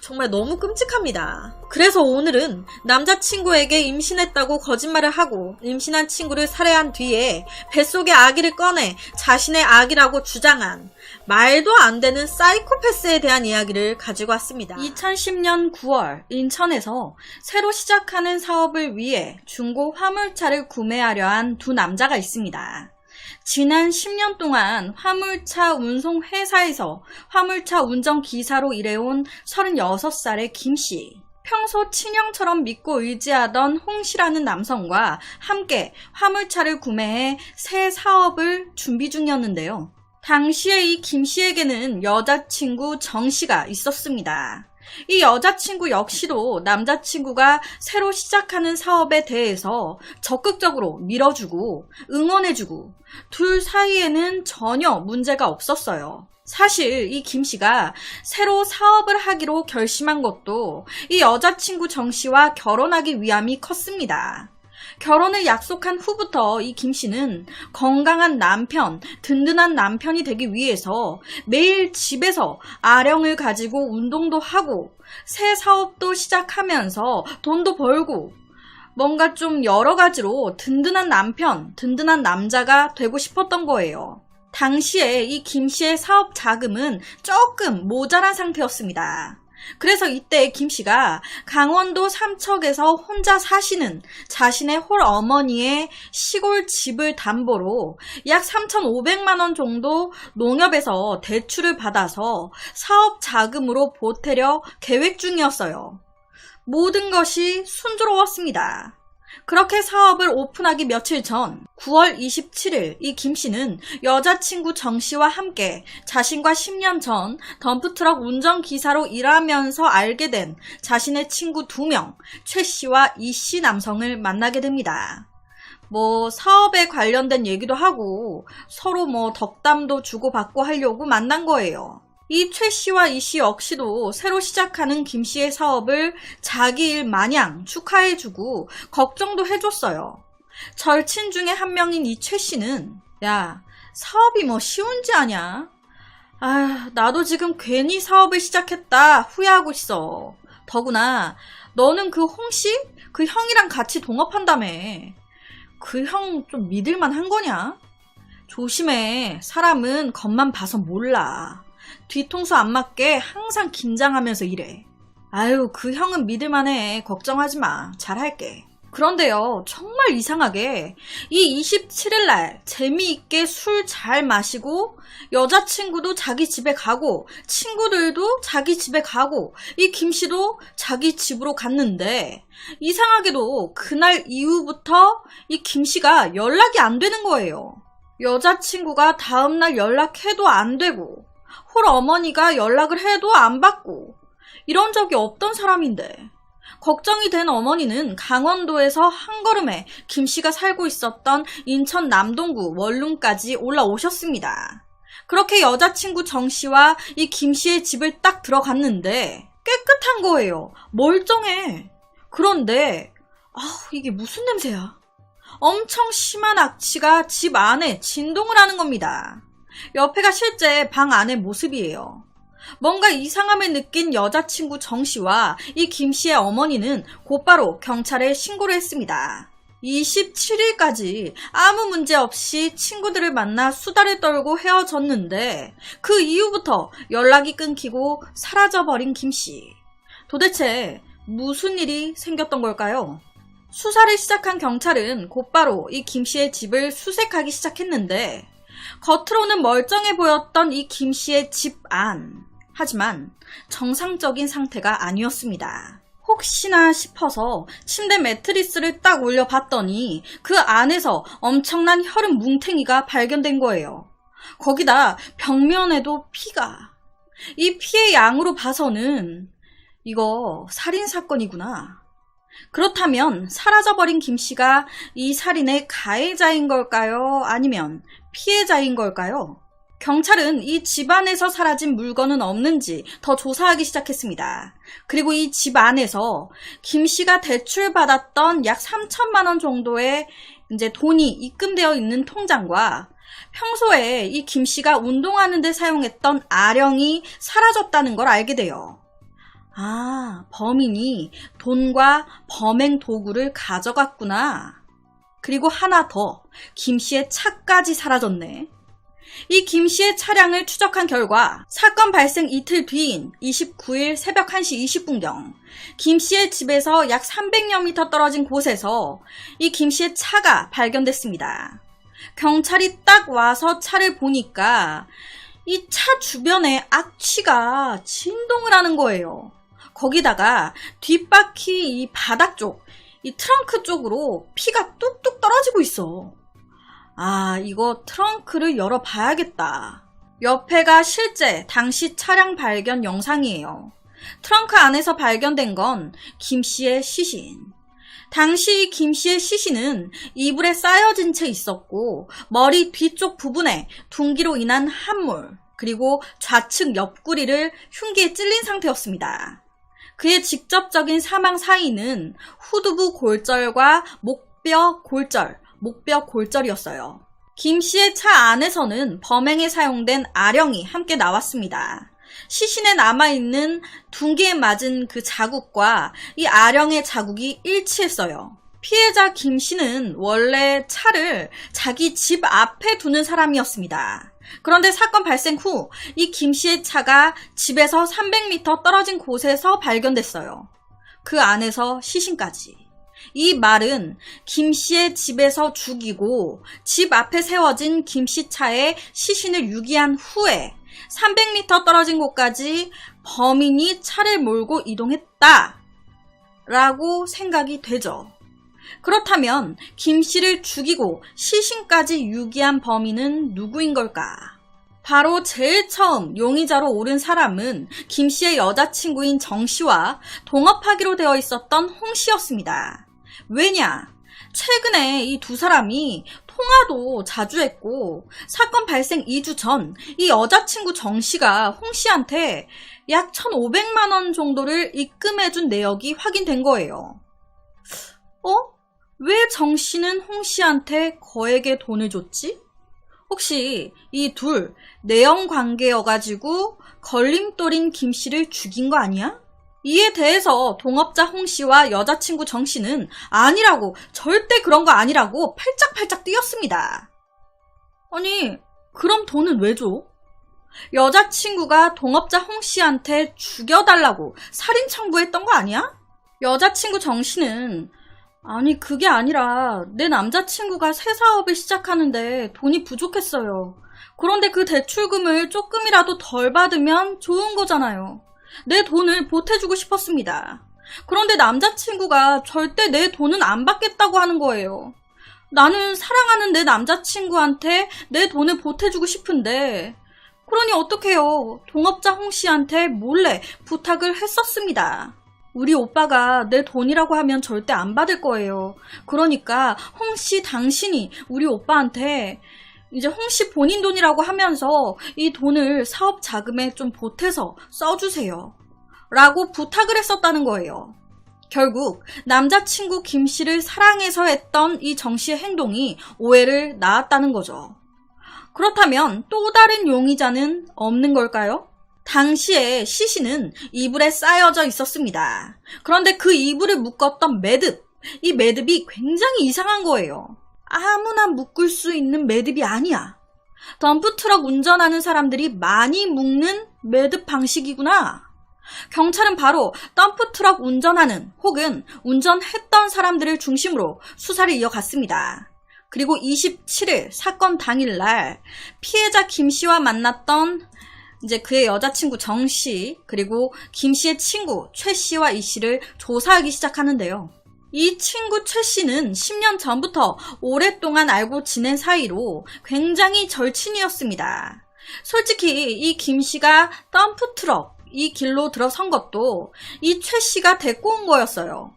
정말 너무 끔찍합니다. 그래서 오늘은 남자친구에게 임신했다고 거짓말을 하고 임신한 친구를 살해한 뒤에 뱃속의 아기를 꺼내 자신의 아기라고 주장한 말도 안 되는 사이코패스에 대한 이야기를 가지고 왔습니다. 2010년 9월 인천에서 새로 시작하는 사업을 위해 중고 화물차를 구매하려 한 두 남자가 있습니다. 지난 10년 동안 화물차 운송회사에서 화물차 운전기사로 일해온 36살의 김씨. 평소 친형처럼 믿고 의지하던 홍씨라는 남성과 함께 화물차를 구매해 새 사업을 준비 중이었는데요. 당시에 이 김씨에게는 여자친구 정씨가 있었습니다. 이 여자친구 역시도 남자친구가 새로 시작하는 사업에 대해서 적극적으로 밀어주고 응원해주고 둘 사이에는 전혀 문제가 없었어요. 사실 이 김씨가 새로 사업을 하기로 결심한 것도 이 여자친구 정씨와 결혼하기 위함이 컸습니다. 결혼을 약속한 후부터 이 김씨는 건강한 남편, 든든한 남편이 되기 위해서 매일 집에서 아령을 가지고 운동도 하고 새 사업도 시작하면서 돈도 벌고 뭔가 좀 여러 가지로 든든한 남편, 든든한 남자가 되고 싶었던 거예요. 당시에 이 김 씨의 사업 자금은 조금 모자란 상태였습니다. 그래서 이때 김 씨가 강원도 삼척에서 혼자 사시는 자신의 홀어머니의 시골 집을 담보로 약 3,500만 원 정도 농협에서 대출을 받아서 사업 자금으로 보태려 계획 중이었어요. 모든 것이 순조로웠습니다. 그렇게 사업을 오픈하기 며칠 전 9월 27일 이 김 씨는 여자친구 정 씨와 함께 자신과 10년 전 덤프트럭 운전기사로 일하면서 알게 된 자신의 친구 2명, 최 씨와 이 씨 남성을 만나게 됩니다. 사업에 관련된 얘기도 하고 서로 덕담도 주고받고 하려고 만난 거예요. 이 최 씨와 이 씨 역시도 새로 시작하는 김 씨의 사업을 자기 일 마냥 축하해주고 걱정도 해줬어요. 절친 중에 한 명인 이 최 씨는 야, 사업이 쉬운지 아냐? 나도 지금 괜히 사업을 시작했다 후회하고 있어. 더구나 너는 그 홍씨? 그 형이랑 같이 동업한다며. 그 형 좀 믿을만 한 거냐? 조심해. 사람은 겉만 봐서 몰라. 뒤통수 안 맞게 항상 긴장하면서 일해. 그 형은 믿을만해. 걱정하지 마. 잘할게. 그런데요, 정말 이상하게 이 27일날 재미있게 술 잘 마시고 여자친구도 자기 집에 가고 친구들도 자기 집에 가고 이 김씨도 자기 집으로 갔는데 이상하게도 그날 이후부터 이 김씨가 연락이 안 되는 거예요. 여자친구가 다음날 연락해도 안 되고 홀어머니가 연락을 해도 안 받고 이런 적이 없던 사람인데 걱정이 된 어머니는 강원도에서 한 걸음에 김 씨가 살고 있었던 인천 남동구 원룸까지 올라오셨습니다. 그렇게 여자친구 정 씨와 이 김 씨의 집을 딱 들어갔는데 깨끗한 거예요. 멀쩡해. 그런데 이게 무슨 냄새야? 엄청 심한 악취가 집 안에 진동을 하는 겁니다. 옆에가 실제 방 안의 모습이에요. 뭔가 이상함을 느낀 여자친구 정 씨와 이 김 씨의 어머니는 곧바로 경찰에 신고를 했습니다. 27일까지 아무 문제 없이 친구들을 만나 수다를 떨고 헤어졌는데 그 이후부터 연락이 끊기고 사라져버린 김 씨. 도대체 무슨 일이 생겼던 걸까요? 수사를 시작한 경찰은 곧바로 이 김 씨의 집을 수색하기 시작했는데 겉으로는 멀쩡해 보였던 이 김 씨의 집 안. 하지만 정상적인 상태가 아니었습니다. 혹시나 싶어서 침대 매트리스를 딱 올려봤더니 그 안에서 엄청난 혈흔 뭉탱이가 발견된 거예요. 거기다 벽면에도 피가. 이 피의 양으로 봐서는 이거 살인사건이구나. 그렇다면 사라져버린 김 씨가 이 살인의 가해자인 걸까요? 아니면 피해자인 걸까요? 경찰은 이 집안에서 사라진 물건은 없는지 더 조사하기 시작했습니다. 그리고 이 집 안에서 김 씨가 대출받았던 약 3천만 원 정도의 돈이 입금되어 있는 통장과 평소에 이 김 씨가 운동하는 데 사용했던 아령이 사라졌다는 걸 알게 돼요. 범인이 돈과 범행 도구를 가져갔구나. 그리고 하나 더, 김 씨의 차까지 사라졌네. 이 김 씨의 차량을 추적한 결과 사건 발생 이틀 뒤인 29일 새벽 1시 20분경 김 씨의 집에서 약 300여 미터 떨어진 곳에서 이 김 씨의 차가 발견됐습니다. 경찰이 딱 와서 차를 보니까 이 차 주변에 악취가 진동을 하는 거예요. 거기다가 뒷바퀴 이 바닥 쪽, 이 트렁크 쪽으로 피가 뚝뚝 떨어지고 있어. 이거 트렁크를 열어봐야겠다. 옆에가 실제 당시 차량 발견 영상이에요. 트렁크 안에서 발견된 건 김 씨의 시신. 당시 김 씨의 시신은 이불에 쌓여진 채 있었고 머리 뒤쪽 부분에 둔기로 인한 함몰, 그리고 좌측 옆구리를 흉기에 찔린 상태였습니다. 그의 직접적인 사망 사인은 후두부 골절과 목뼈 골절이었어요. 김 씨의 차 안에서는 범행에 사용된 아령이 함께 나왔습니다. 시신에 남아있는 둔기에 맞은 그 자국과 이 아령의 자국이 일치했어요. 피해자 김 씨는 원래 차를 자기 집 앞에 두는 사람이었습니다. 그런데 사건 발생 후 이 김 씨의 차가 집에서 300m 떨어진 곳에서 발견됐어요. 그 안에서 시신까지. 이 말은 김 씨의 집에서 죽이고 집 앞에 세워진 김 씨 차에 시신을 유기한 후에 300m 떨어진 곳까지 범인이 차를 몰고 이동했다 라고 생각이 되죠. 그렇다면 김 씨를 죽이고 시신까지 유기한 범인은 누구인 걸까? 바로 제일 처음 용의자로 오른 사람은 김 씨의 여자친구인 정 씨와 동업하기로 되어 있었던 홍 씨였습니다. 왜냐? 최근에 이 두 사람이 통화도 자주 했고 사건 발생 2주 전 이 여자친구 정 씨가 홍 씨한테 약 1,500만 원 정도를 입금해준 내역이 확인된 거예요. 왜 정 씨는 홍 씨한테 거액의 돈을 줬지? 혹시 이 둘 내연 관계여가지고 걸림돌인 김 씨를 죽인 거 아니야? 이에 대해서 동업자 홍 씨와 여자친구 정 씨는 아니라고, 절대 그런 거 아니라고 팔짝팔짝 뛰었습니다. 아니, 그럼 돈은 왜 줘? 여자친구가 동업자 홍 씨한테 죽여달라고 살인 청구했던 거 아니야? 여자친구 정 씨는 아니, 그게 아니라 내 남자친구가 새 사업을 시작하는데 돈이 부족했어요. 그런데 그 대출금을 조금이라도 덜 받으면 좋은 거잖아요. 내 돈을 보태주고 싶었습니다. 그런데 남자친구가 절대 내 돈은 안 받겠다고 하는 거예요. 나는 사랑하는 내 남자친구한테 내 돈을 보태주고 싶은데, 그러니 어떡해요. 동업자 홍 씨한테 몰래 부탁을 했었습니다. 우리 오빠가 내 돈이라고 하면 절대 안 받을 거예요. 그러니까 홍 씨 당신이 우리 오빠한테 이제 홍 씨 본인 돈이라고 하면서 이 돈을 사업 자금에 좀 보태서 써주세요. 라고 부탁을 했었다는 거예요. 결국 남자친구 김 씨를 사랑해서 했던 이 정 씨의 행동이 오해를 낳았다는 거죠. 그렇다면 또 다른 용의자는 없는 걸까요? 당시에 시신은 이불에 쌓여져 있었습니다. 그런데 그 이불을 묶었던 매듭, 이 매듭이 굉장히 이상한 거예요. 아무나 묶을 수 있는 매듭이 아니야. 덤프트럭 운전하는 사람들이 많이 묶는 매듭 방식이구나. 경찰은 바로 덤프트럭 운전하는 혹은 운전했던 사람들을 중심으로 수사를 이어갔습니다. 그리고 27일 사건 당일날 피해자 김 씨와 만났던 이제 그의 여자친구 정 씨, 그리고 김 씨의 친구 최 씨와 이 씨를 조사하기 시작하는데요. 이 친구 최 씨는 10년 전부터 오랫동안 알고 지낸 사이로 굉장히 절친이었습니다. 솔직히 이 김 씨가 덤프트럭 이 길로 들어선 것도 이 최 씨가 데리고 온 거였어요.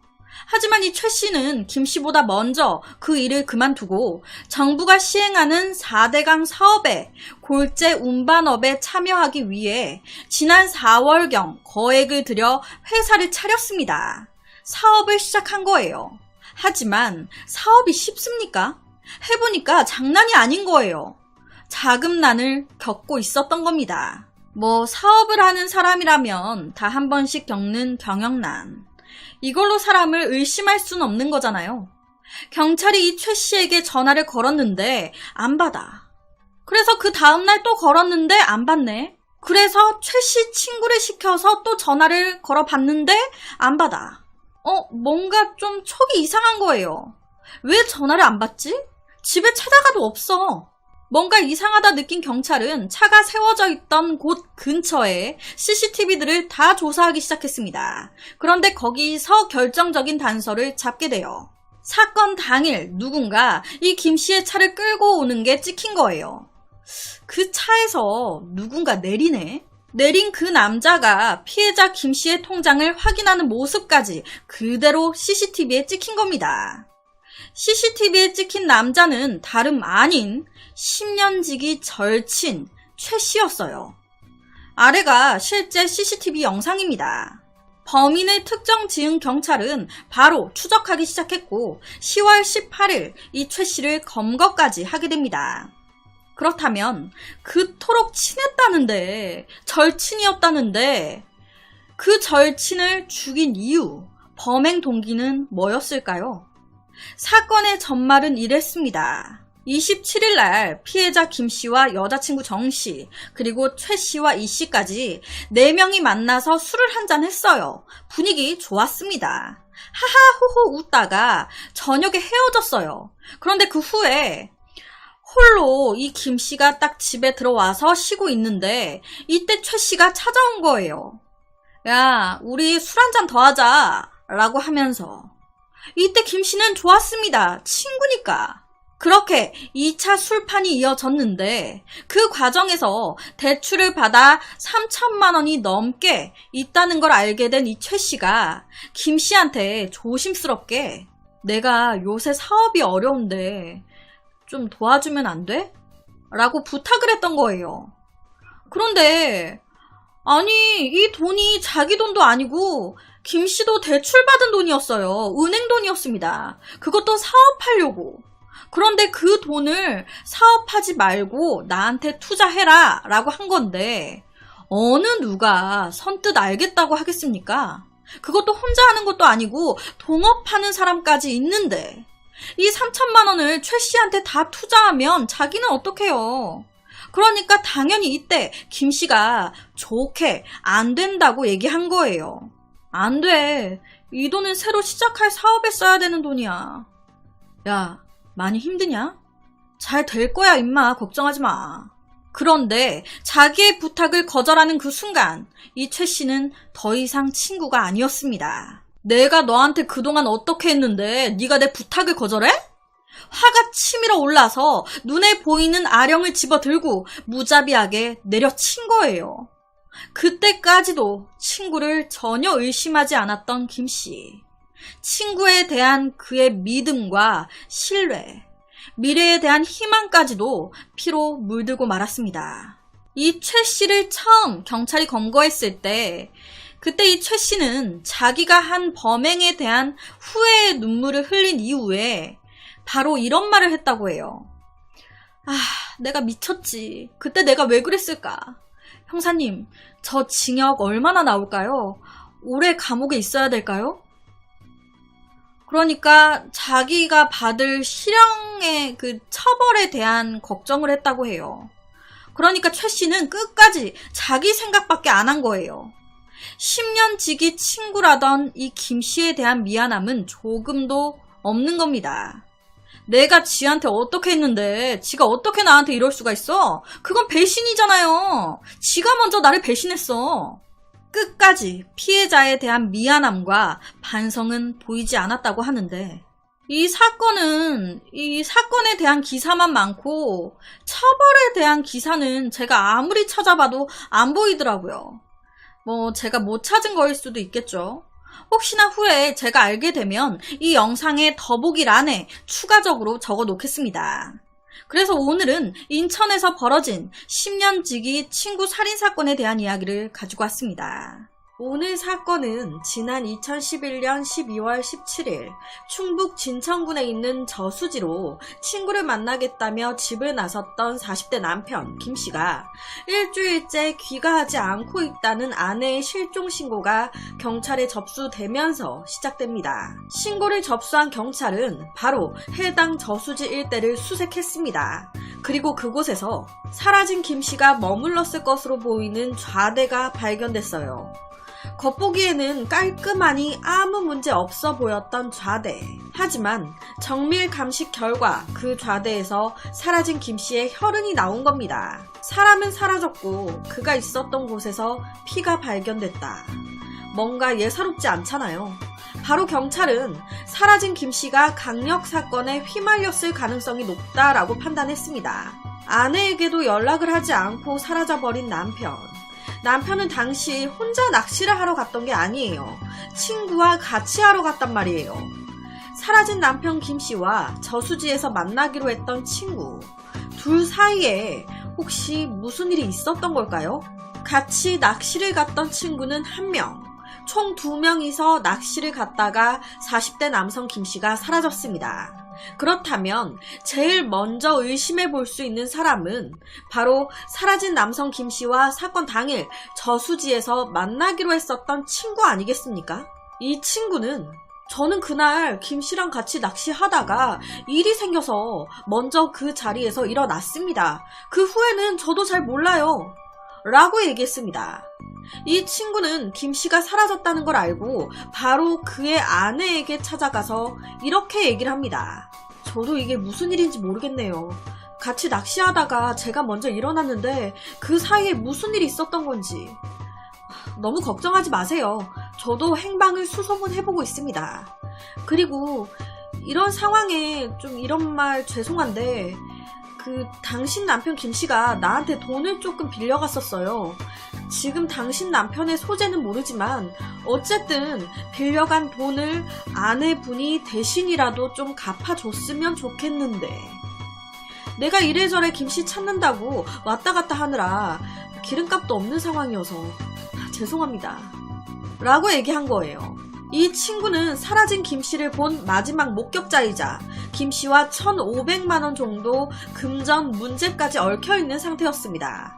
하지만 이 최 씨는 김 씨보다 먼저 그 일을 그만두고 정부가 시행하는 4대강 사업에 골재 운반업에 참여하기 위해 지난 4월경 거액을 들여 회사를 차렸습니다. 사업을 시작한 거예요. 하지만 사업이 쉽습니까? 해보니까 장난이 아닌 거예요. 자금난을 겪고 있었던 겁니다. 사업을 하는 사람이라면 다 한 번씩 겪는 경영난. 이걸로 사람을 의심할 수는 없는 거잖아요. 경찰이 이 최 씨에게 전화를 걸었는데 안 받아. 그래서 그 다음날 또 걸었는데 안 받네. 그래서 최 씨 친구를 시켜서 또 전화를 걸어봤는데 안 받아. 뭔가 좀 촉이 이상한 거예요. 왜 전화를 안 받지? 집에 찾아가도 없어. 뭔가 이상하다 느낀 경찰은 차가 세워져 있던 곳 근처에 CCTV들을 다 조사하기 시작했습니다. 그런데 거기서 결정적인 단서를 잡게 돼요. 사건 당일 누군가 이 김 씨의 차를 끌고 오는 게 찍힌 거예요. 그 차에서 누군가 내리네? 내린 그 남자가 피해자 김 씨의 통장을 확인하는 모습까지 그대로 CCTV에 찍힌 겁니다. CCTV에 찍힌 남자는 다름 아닌 10년지기 절친 최 씨였어요. 아래가 실제 CCTV 영상입니다. 범인을 특정 지은 경찰은 바로 추적하기 시작했고 10월 18일 이 최 씨를 검거까지 하게 됩니다. 그렇다면 그토록 친했다는데, 절친이었다는데 그 절친을 죽인 이유, 범행 동기는 뭐였을까요? 사건의 전말은 이랬습니다. 27일 날 피해자 김씨와 여자친구 정씨, 그리고 최씨와 이씨까지 4명이 만나서 술을 한잔 했어요. 분위기 좋았습니다. 하하호호 웃다가 저녁에 헤어졌어요. 그런데 그 후에 홀로 이 김씨가 딱 집에 들어와서 쉬고 있는데 이때 최씨가 찾아온 거예요. 야, 우리 술 한잔 더 하자 라고 하면서 이때 김씨는 좋았습니다. 친구니까. 그렇게 2차 술판이 이어졌는데 그 과정에서 대출을 받아 3천만 원이 넘게 있다는 걸 알게 된 이 최씨가 김씨한테 조심스럽게 내가 요새 사업이 어려운데 좀 도와주면 안 돼? 라고 부탁을 했던 거예요. 그런데 아니 이 돈이 자기 돈도 아니고 김씨도 대출받은 돈이었어요. 은행 돈이었습니다. 그것도 사업하려고. 그런데 그 돈을 사업하지 말고 나한테 투자해라 라고 한 건데 어느 누가 선뜻 알겠다고 하겠습니까? 그것도 혼자 하는 것도 아니고 동업하는 사람까지 있는데 이 3천만 원을 최 씨한테 다 투자하면 자기는 어떡해요? 그러니까 당연히 이때 김 씨가 좋게 안 된다고 얘기한 거예요. 안 돼. 이 돈은 새로 시작할 사업에 써야 되는 돈이야. 야, 많이 힘드냐? 잘 될 거야, 임마. 걱정하지 마. 그런데 자기의 부탁을 거절하는 그 순간 이 최 씨는 더 이상 친구가 아니었습니다. 내가 너한테 그동안 어떻게 했는데 네가 내 부탁을 거절해? 화가 치밀어 올라서 눈에 보이는 아령을 집어들고 무자비하게 내려친 거예요. 그때까지도 친구를 전혀 의심하지 않았던 김 씨. 친구에 대한 그의 믿음과 신뢰, 미래에 대한 희망까지도 피로 물들고 말았습니다. 이 최 씨를 처음 경찰이 검거했을 때 그때 이 최 씨는 자기가 한 범행에 대한 후회의 눈물을 흘린 이후에 바로 이런 말을 했다고 해요. 아, 내가 미쳤지. 그때 내가 왜 그랬을까? 형사님, 저 징역 얼마나 나올까요? 오래 감옥에 있어야 될까요? 그러니까 자기가 받을 실형의 그 처벌에 대한 걱정을 했다고 해요. 그러니까 최 씨는 끝까지 자기 생각밖에 안 한 거예요. 10년 지기 친구라던 이 김 씨에 대한 미안함은 조금도 없는 겁니다. 내가 지한테 어떻게 했는데 지가 어떻게 나한테 이럴 수가 있어? 그건 배신이잖아요. 지가 먼저 나를 배신했어. 끝까지 피해자에 대한 미안함과 반성은 보이지 않았다고 하는데 이 사건에 대한 기사만 많고 처벌에 대한 기사는 제가 아무리 찾아봐도 안 보이더라고요. 제가 못 찾은 거일 수도 있겠죠. 혹시나 후에 제가 알게 되면 이 영상의 더보기란에 추가적으로 적어 놓겠습니다. 그래서 오늘은 인천에서 벌어진 10년 지기 친구 살인사건에 대한 이야기를 가지고 왔습니다. 오늘 사건은 지난 2011년 12월 17일 충북 진천군에 있는 저수지로 친구를 만나겠다며 집을 나섰던 40대 남편 김씨가 일주일째 귀가하지 않고 있다는 아내의 실종 신고가 경찰에 접수되면서 시작됩니다. 신고를 접수한 경찰은 바로 해당 저수지 일대를 수색했습니다. 그리고 그곳에서 사라진 김씨가 머물렀을 것으로 보이는 좌대가 발견됐어요. 겉보기에는 깔끔하니 아무 문제 없어 보였던 좌대. 하지만 정밀 감식 결과 그 좌대에서 사라진 김씨의 혈흔이 나온 겁니다. 사람은 사라졌고 그가 있었던 곳에서 피가 발견됐다. 뭔가 예사롭지 않잖아요. 바로 경찰은 사라진 김씨가 강력사건에 휘말렸을 가능성이 높다라고 판단했습니다. 아내에게도 연락을 하지 않고 사라져버린 남편. 남편은 당시 혼자 낚시를 하러 갔던 게 아니에요. 친구와 같이 하러 갔단 말이에요. 사라진 남편 김씨와 저수지에서 만나기로 했던 친구. 둘 사이에 혹시 무슨 일이 있었던 걸까요? 같이 낚시를 갔던 친구는 1명. 총 2명이서 낚시를 갔다가 40대 남성 김씨가 사라졌습니다. 그렇다면 제일 먼저 의심해 볼 수 있는 사람은 바로 사라진 남성 김씨와 사건 당일 저수지에서 만나기로 했었던 친구 아니겠습니까? 이 친구는 저는 그날 김 씨랑 같이 낚시하다가 일이 생겨서 먼저 그 자리에서 일어났습니다. 그 후에는 저도 잘 몰라요. 라고 얘기했습니다. 이 친구는 김 씨가 사라졌다는 걸 알고 바로 그의 아내에게 찾아가서 이렇게 얘기를 합니다. 저도 이게 무슨 일인지 모르겠네요. 같이 낚시하다가 제가 먼저 일어났는데 그 사이에 무슨 일이 있었던 건지. 너무 걱정하지 마세요. 저도 행방을 수소문해보고 있습니다. 그리고 이런 상황에 좀 이런 말 죄송한데 당신 남편 김 씨가 나한테 돈을 조금 빌려갔었어요. 지금 당신 남편의 소재는 모르지만 어쨌든 빌려간 돈을 아내분이 대신이라도 좀 갚아줬으면 좋겠는데 내가 이래저래 김 씨 찾는다고 왔다 갔다 하느라 기름값도 없는 상황이어서 죄송합니다. 라고 얘기한 거예요. 이 친구는 사라진 김 씨를 본 마지막 목격자이자 김 씨와 1,500만원 정도 금전 문제까지 얽혀있는 상태였습니다.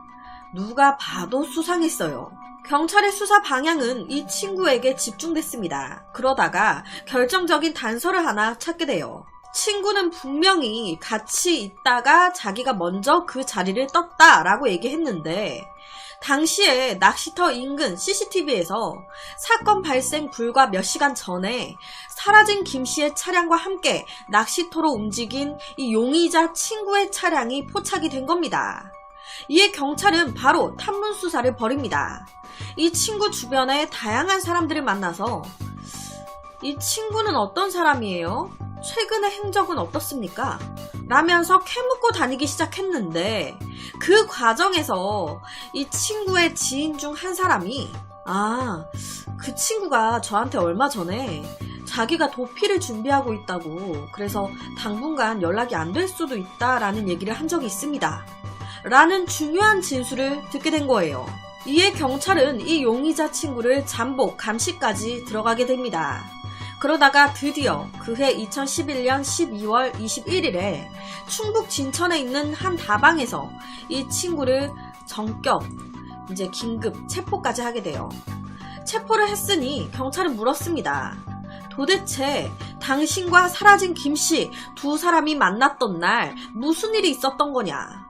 누가 봐도 수상했어요. 경찰의 수사 방향은 이 친구에게 집중됐습니다. 그러다가 결정적인 단서를 하나 찾게 돼요. 친구는 분명히 같이 있다가 자기가 먼저 그 자리를 떴다라고 얘기했는데 당시에 낚시터 인근 CCTV에서 사건 발생 불과 몇 시간 전에 사라진 김 씨의 차량과 함께 낚시터로 움직인 이 용의자 친구의 차량이 포착이 된 겁니다. 이에 경찰은 바로 탐문 수사를 벌입니다. 이 친구 주변에 다양한 사람들을 만나서 이 친구는 어떤 사람이에요? 최근의 행적은 어떻습니까? 라면서 캐묻고 다니기 시작했는데 그 과정에서 이 친구의 지인 중 한 사람이 그 친구가 저한테 얼마 전에 자기가 도피를 준비하고 있다고 그래서 당분간 연락이 안 될 수도 있다라는 얘기를 한 적이 있습니다. 라는 중요한 진술을 듣게 된 거예요. 이에 경찰은 이 용의자 친구를 잠복 감시까지 들어가게 됩니다. 그러다가 드디어 그해 2011년 12월 21일에 충북 진천에 있는 한 다방에서 이 친구를 전격 긴급 체포까지 하게 돼요. 체포를 했으니 경찰은 물었습니다. 도대체 당신과 사라진 김씨 두 사람이 만났던 날 무슨 일이 있었던 거냐?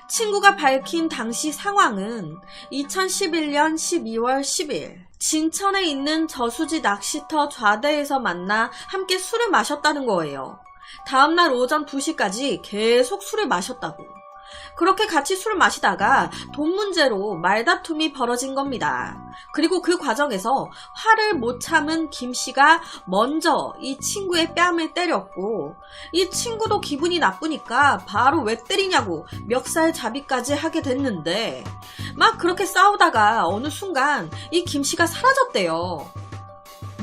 친구가 밝힌 당시 상황은 2011년 12월 10일 진천에 있는 저수지 낚시터 좌대에서 만나 함께 술을 마셨다는 거예요. 다음날 오전 2시까지 계속 술을 마셨다고. 그렇게 같이 술을 마시다가 돈 문제로 말다툼이 벌어진 겁니다. 그리고 그 과정에서 화를 못 참은 김 씨가 먼저 이 친구의 뺨을 때렸고 이 친구도 기분이 나쁘니까 바로 왜 때리냐고 멱살잡이까지 하게 됐는데 막 그렇게 싸우다가 어느 순간 이 김 씨가 사라졌대요.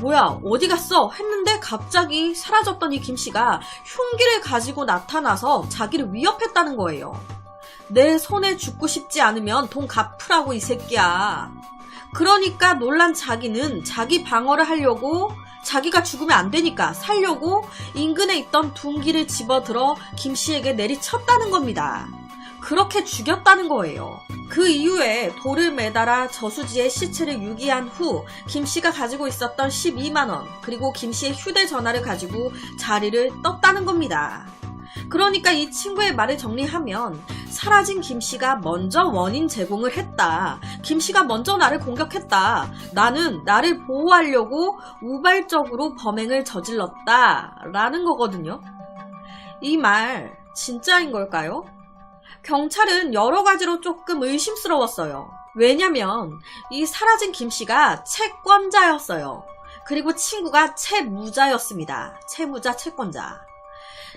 뭐야 어디 갔어? 했는데 갑자기 사라졌던 이 김 씨가 흉기를 가지고 나타나서 자기를 위협했다는 거예요. 내 손에 죽고 싶지 않으면 돈 갚으라고 이 새끼야. 그러니까 놀란 자기는 자기 방어를 하려고 자기가 죽으면 안 되니까 살려고 인근에 있던 둔기를 집어들어 김 씨에게 내리쳤다는 겁니다. 그렇게 죽였다는 거예요. 그 이후에 돌을 매달아 저수지에 시체를 유기한 후 김 씨가 가지고 있었던 12만원 그리고 김 씨의 휴대전화를 가지고 자리를 떴다는 겁니다. 그러니까 이 친구의 말을 정리하면 사라진 김 씨가 먼저 원인 제공을 했다. 김 씨가 먼저 나를 공격했다. 나는 나를 보호하려고 우발적으로 범행을 저질렀다. 라는 거거든요. 이 말 진짜인 걸까요? 경찰은 여러 가지로 조금 의심스러웠어요. 왜냐면 이 사라진 김 씨가 채권자였어요. 그리고 친구가 채무자였습니다. 채무자, 채권자.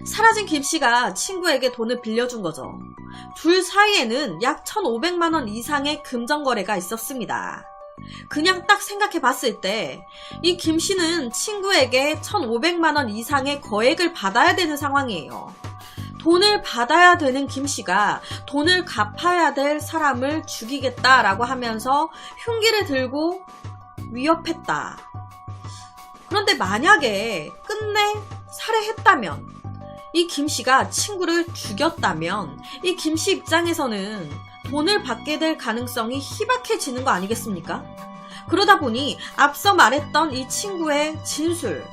사라진 김 씨가 친구에게 돈을 빌려준 거죠. 둘 사이에는 약 1,500만원 이상의 금전거래가 있었습니다. 그냥 딱 생각해 봤을 때 이 김 씨는 친구에게 1,500만원 이상의 거액을 받아야 되는 상황이에요. 돈을 받아야 되는 김 씨가 돈을 갚아야 될 사람을 죽이겠다라고 하면서 흉기를 들고 위협했다. 그런데 만약에 끝내 살해했다면 이 김 씨가 친구를 죽였다면 이 김 씨 입장에서는 돈을 받게 될 가능성이 희박해지는 거 아니겠습니까? 그러다 보니 앞서 말했던 이 친구의 진술,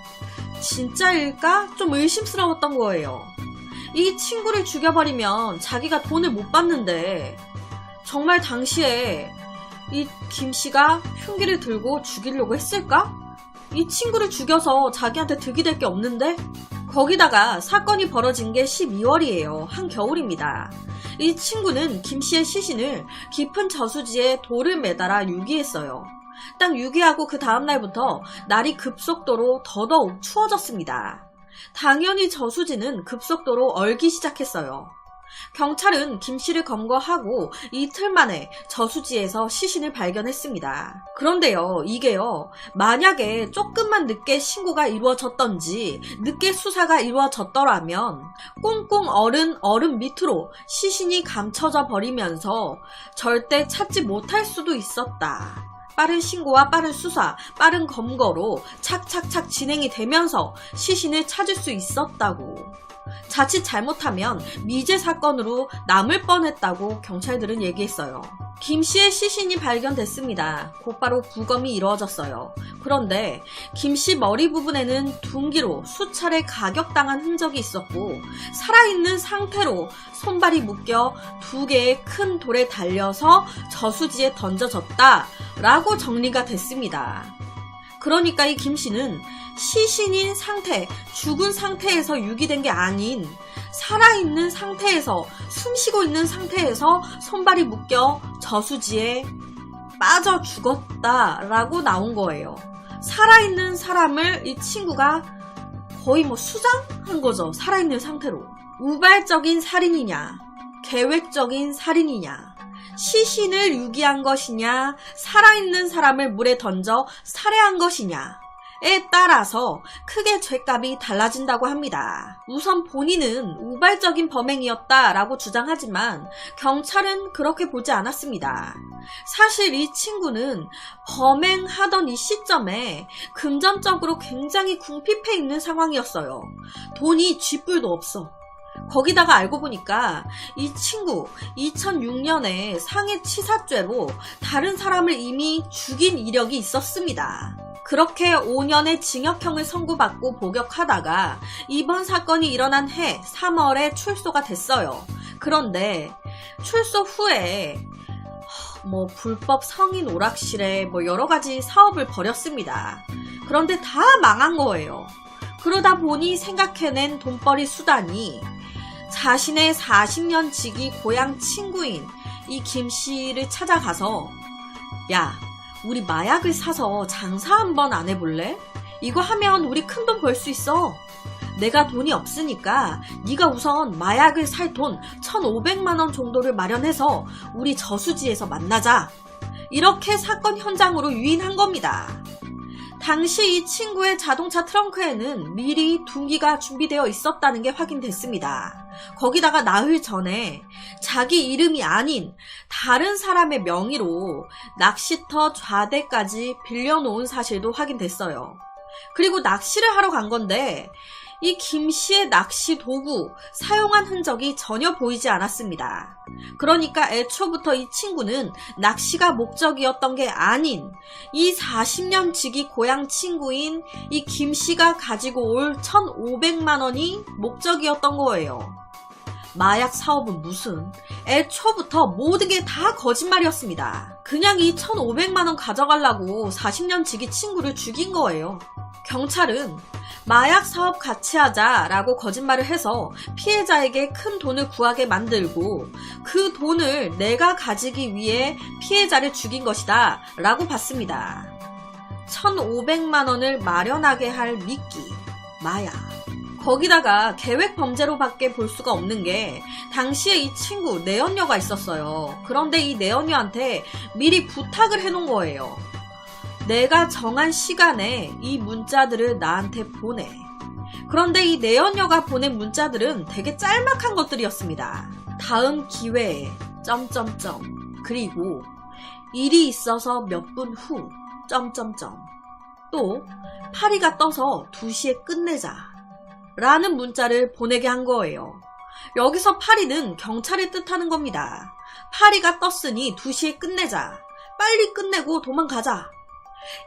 진짜일까? 좀 의심스러웠던 거예요. 이 친구를 죽여버리면 자기가 돈을 못 받는데 정말 당시에 이 김씨가 흉기를 들고 죽이려고 했을까? 이 친구를 죽여서 자기한테 득이 될 게 없는데? 거기다가 사건이 벌어진 게 12월이에요. 한겨울입니다. 이 친구는 김씨의 시신을 깊은 저수지에 돌을 매달아 유기했어요. 딱 유기하고 그 다음날부터 날이 급속도로 더더욱 추워졌습니다. 당연히 저수지는 급속도로 얼기 시작했어요. 경찰은 김씨를 검거하고 이틀 만에 저수지에서 시신을 발견했습니다. 그런데요, 이게요, 만약에 조금만 늦게 신고가 이루어졌던지 늦게 수사가 이루어졌더라면 꽁꽁 얼은 얼음 밑으로 시신이 감춰져 버리면서 절대 찾지 못할 수도 있었다. 빠른 신고와 빠른 수사, 빠른 검거로 착착착 진행이 되면서 시신을 찾을 수 있었다고. 자칫 잘못하면 미제 사건으로 남을 뻔했다고 경찰들은 얘기했어요. 김씨의 시신이 발견됐습니다. 곧바로 부검이 이루어졌어요. 그런데 김씨 머리 부분에는 둔기로 수차례 가격당한 흔적이 있었고 살아있는 상태로 손발이 묶여 2개의 큰 돌에 달려서 저수지에 던져졌다라고 정리가 됐습니다. 그러니까 이 김씨는 시신인 상태, 죽은 상태에서 유기된 게 아닌 살아있는 상태에서, 숨쉬고 있는 상태에서 손발이 묶여 저수지에 빠져 죽었다라고 나온 거예요. 살아있는 사람을 이 친구가 거의 수장한 거죠. 살아있는 상태로. 우발적인 살인이냐, 계획적인 살인이냐, 시신을 유기한 것이냐, 살아있는 사람을 물에 던져 살해한 것이냐 에 따라서 크게 죄값이 달라진다고 합니다. 우선 본인은 우발적인 범행이었다라고 주장하지만 경찰은 그렇게 보지 않았습니다. 사실 이 친구는 범행하던 이 시점에 금전적으로 굉장히 궁핍해 있는 상황이었어요. 돈이 쥐뿔도 없어. 거기다가 알고 보니까 이 친구 2006년에 상해치사죄로 다른 사람을 이미 죽인 이력이 있었습니다. 그렇게 5년의 징역형을 선고받고 복역하다가 이번 사건이 일어난 해 3월에 출소가 됐어요. 그런데 출소 후에 불법 성인 오락실에 여러가지 사업을 벌였습니다. 그런데 다 망한 거예요. 그러다 보니 생각해낸 돈벌이 수단이 자신의 40년 지기 고향 친구인 이 김씨를 찾아가서 야, 우리 마약을 사서 장사 한번 안 해볼래? 이거 하면 우리 큰돈 벌 수 있어. 내가 돈이 없으니까 네가 우선 마약을 살 돈 1,500만 원 정도를 마련해서 우리 저수지에서 만나자. 이렇게 사건 현장으로 유인한 겁니다. 당시 이 친구의 자동차 트렁크에는 미리 둔기가 준비되어 있었다는 게 확인됐습니다. 거기다가 나흘 전에 자기 이름이 아닌 다른 사람의 명의로 낚시터 좌대까지 빌려놓은 사실도 확인됐어요. 그리고 낚시를 하러 간 건데 이 김씨의 낚시 도구 사용한 흔적이 전혀 보이지 않았습니다. 그러니까 애초부터 이 친구는 낚시가 목적이었던 게 아닌 이 40년 지기 고향 친구인 이 김씨가 가지고 올 1,500만 원이 목적이었던 거예요. 마약 사업은 무슨, 애초부터 모든 게 다 거짓말이었습니다. 그냥 이 1,500만 원 가져가려고 40년 지기 친구를 죽인 거예요. 경찰은 마약 사업 같이 하자라고 거짓말을 해서 피해자에게 큰 돈을 구하게 만들고 그 돈을 내가 가지기 위해 피해자를 죽인 것이다 라고 봤습니다. 1,500만 원을 마련하게 할 미끼, 마약. 거기다가 계획 범죄로밖에 볼 수가 없는 게 당시에 이 친구 내연녀가 있었어요. 그런데 이 내연녀한테 미리 부탁을 해놓은 거예요. 내가 정한 시간에 이 문자들을 나한테 보내. 그런데 이 내연녀가 보낸 문자들은 되게 짤막한 것들이었습니다. 다음 기회에 그리고 일이 있어서 몇 분 후 또 파리가 떠서 2시에 끝내자 라는 문자를 보내게 한 거예요. 여기서 파리는 경찰을 뜻하는 겁니다. 파리가 떴으니 2시에 끝내자. 빨리 끝내고 도망가자.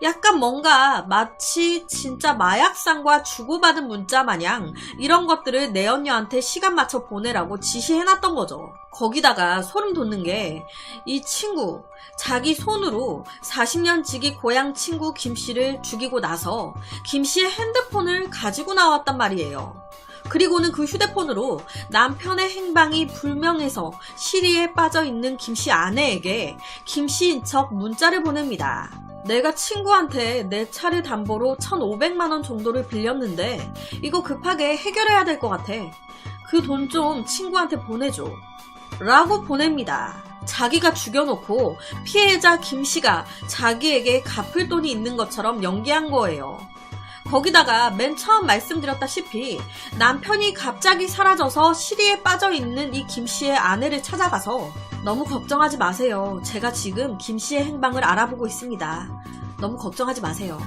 약간 뭔가 마치 진짜 마약상과 주고받은 문자 마냥 이런 것들을 내연녀한테 시간 맞춰 보내라고 지시해놨던 거죠. 거기다가 소름 돋는 게 이 친구 자기 손으로 40년 지기 고향 친구 김씨를 죽이고 나서 김씨의 핸드폰을 가지고 나왔단 말이에요. 그리고는 그 휴대폰으로 남편의 행방이 불명해서 시리에 빠져있는 김씨 아내에게 김씨인 척 문자를 보냅니다. 내가 친구한테 내 차를 담보로 1,500만원 정도를 빌렸는데 이거 급하게 해결해야 될 것 같아. 그 돈 좀 친구한테 보내줘. 라고 보냅니다. 자기가 죽여놓고 피해자 김씨가 자기에게 갚을 돈이 있는 것처럼 연기한 거예요. 거기다가 맨 처음 말씀드렸다시피 남편이 갑자기 사라져서 시리에 빠져있는 이 김씨의 아내를 찾아가서 너무 걱정하지 마세요. 제가 지금 김씨의 행방을 알아보고 있습니다. 너무 걱정하지 마세요.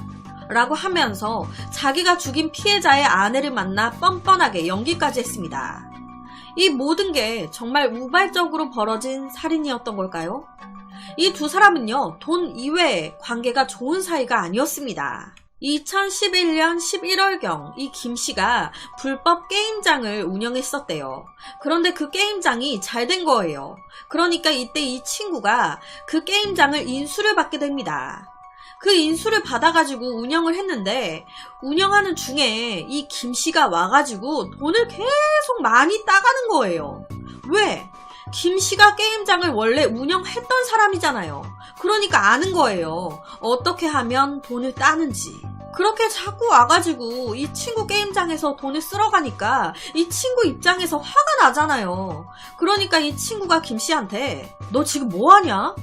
라고 하면서 자기가 죽인 피해자의 아내를 만나 뻔뻔하게 연기까지 했습니다. 이 모든 게 정말 우발적으로 벌어진 살인이었던 걸까요? 이 두 사람은요, 돈 이외에 관계가 좋은 사이가 아니었습니다. 2011년 11월경 이 김씨가 불법 게임장을 운영했었대요. 그런데 그 게임장이 잘 된 거예요. 그러니까 이때 이 친구가 그 게임장을 인수를 받게 됩니다. 그 인수를 받아가지고 운영을 했는데 운영하는 중에 이 김씨가 와가지고 돈을 계속 많이 따가는 거예요. 왜? 김씨가 게임장을 원래 운영했던 사람이잖아요. 그러니까 아는 거예요. 어떻게 하면 돈을 따는지. 그렇게 자꾸 와가지고 이 친구 게임장에서 돈을 쓸어가니까 이 친구 입장에서 화가 나잖아요. 그러니까 이 친구가 김씨한테 너 지금 뭐하냐?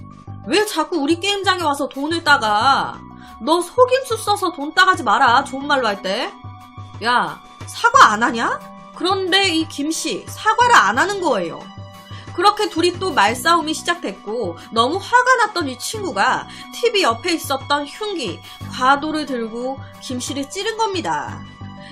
왜 자꾸 우리 게임장에 와서 돈을 따가? 너 속임수 써서 돈 따가지 마라. 좋은 말로 할 때. 야, 사과 안 하냐? 그런데 이 김씨 사과를 안 하는 거예요. 그렇게 둘이 또 말싸움이 시작됐고 너무 화가 났던 이 친구가 TV 옆에 있었던 흉기, 과도를 들고 김씨를 찌른 겁니다.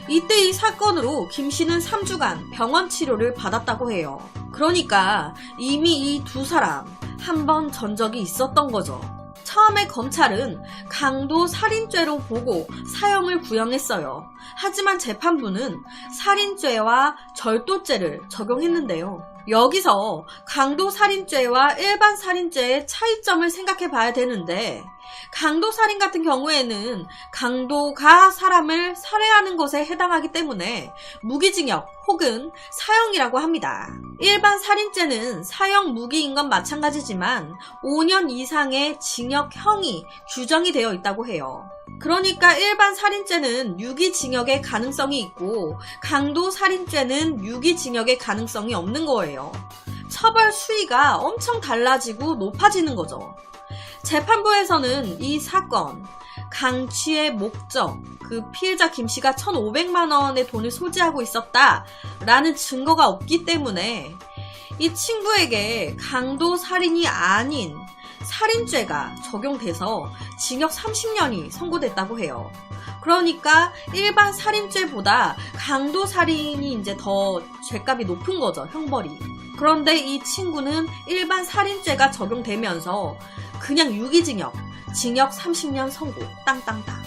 이때 이 사건으로 김씨는 3주간 병원 치료를 받았다고 해요. 그러니까 이미 이 두 사람 한 번 전적이 있었던 거죠. 처음에 검찰은 강도 살인죄로 보고 사형을 구형했어요. 하지만 재판부는 살인죄와 절도죄를 적용했는데요. 여기서 강도 살인죄와 일반 살인죄의 차이점을 생각해 봐야 되는데 강도 살인 같은 경우에는 강도가 사람을 살해하는 것에 해당하기 때문에 무기징역 혹은 사형이라고 합니다. 일반 살인죄는 사형 무기인 건 마찬가지지만 5년 이상의 징역형이 규정이 되어 있다고 해요. 그러니까 일반 살인죄는 유기징역의 가능성이 있고 강도 살인죄는 유기징역의 가능성이 없는 거예요. 처벌 수위가 엄청 달라지고 높아지는 거죠. 재판부에서는 이 사건, 강취의 목적, 그 피해자 김씨가 1,500만 원의 돈을 소지하고 있었다라는 증거가 없기 때문에 이 친구에게 강도 살인이 아닌 살인죄가 적용돼서 징역 30년이 선고됐다고 해요. 그러니까 일반 살인죄보다 강도 살인이 이제 더 죄값이 높은 거죠, 형벌이. 그런데 이 친구는 일반 살인죄가 적용되면서 그냥 유기징역, 징역 30년 선고, 땅땅땅.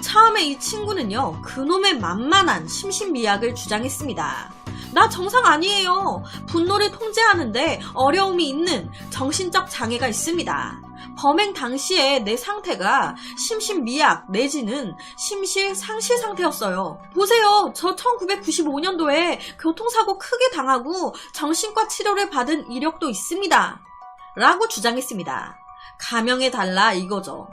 처음에 이 친구는요, 그놈의 만만한 심신미약을 주장했습니다. 나 정상 아니에요. 분노를 통제하는데 어려움이 있는 정신적 장애가 있습니다. 범행 당시에 내 상태가 심신미약 내지는 심실상실 상태였어요. 보세요. 저 1995년도에 교통사고 크게 당하고 정신과 치료를 받은 이력도 있습니다. 라고 주장했습니다. 감형해달라 이거죠.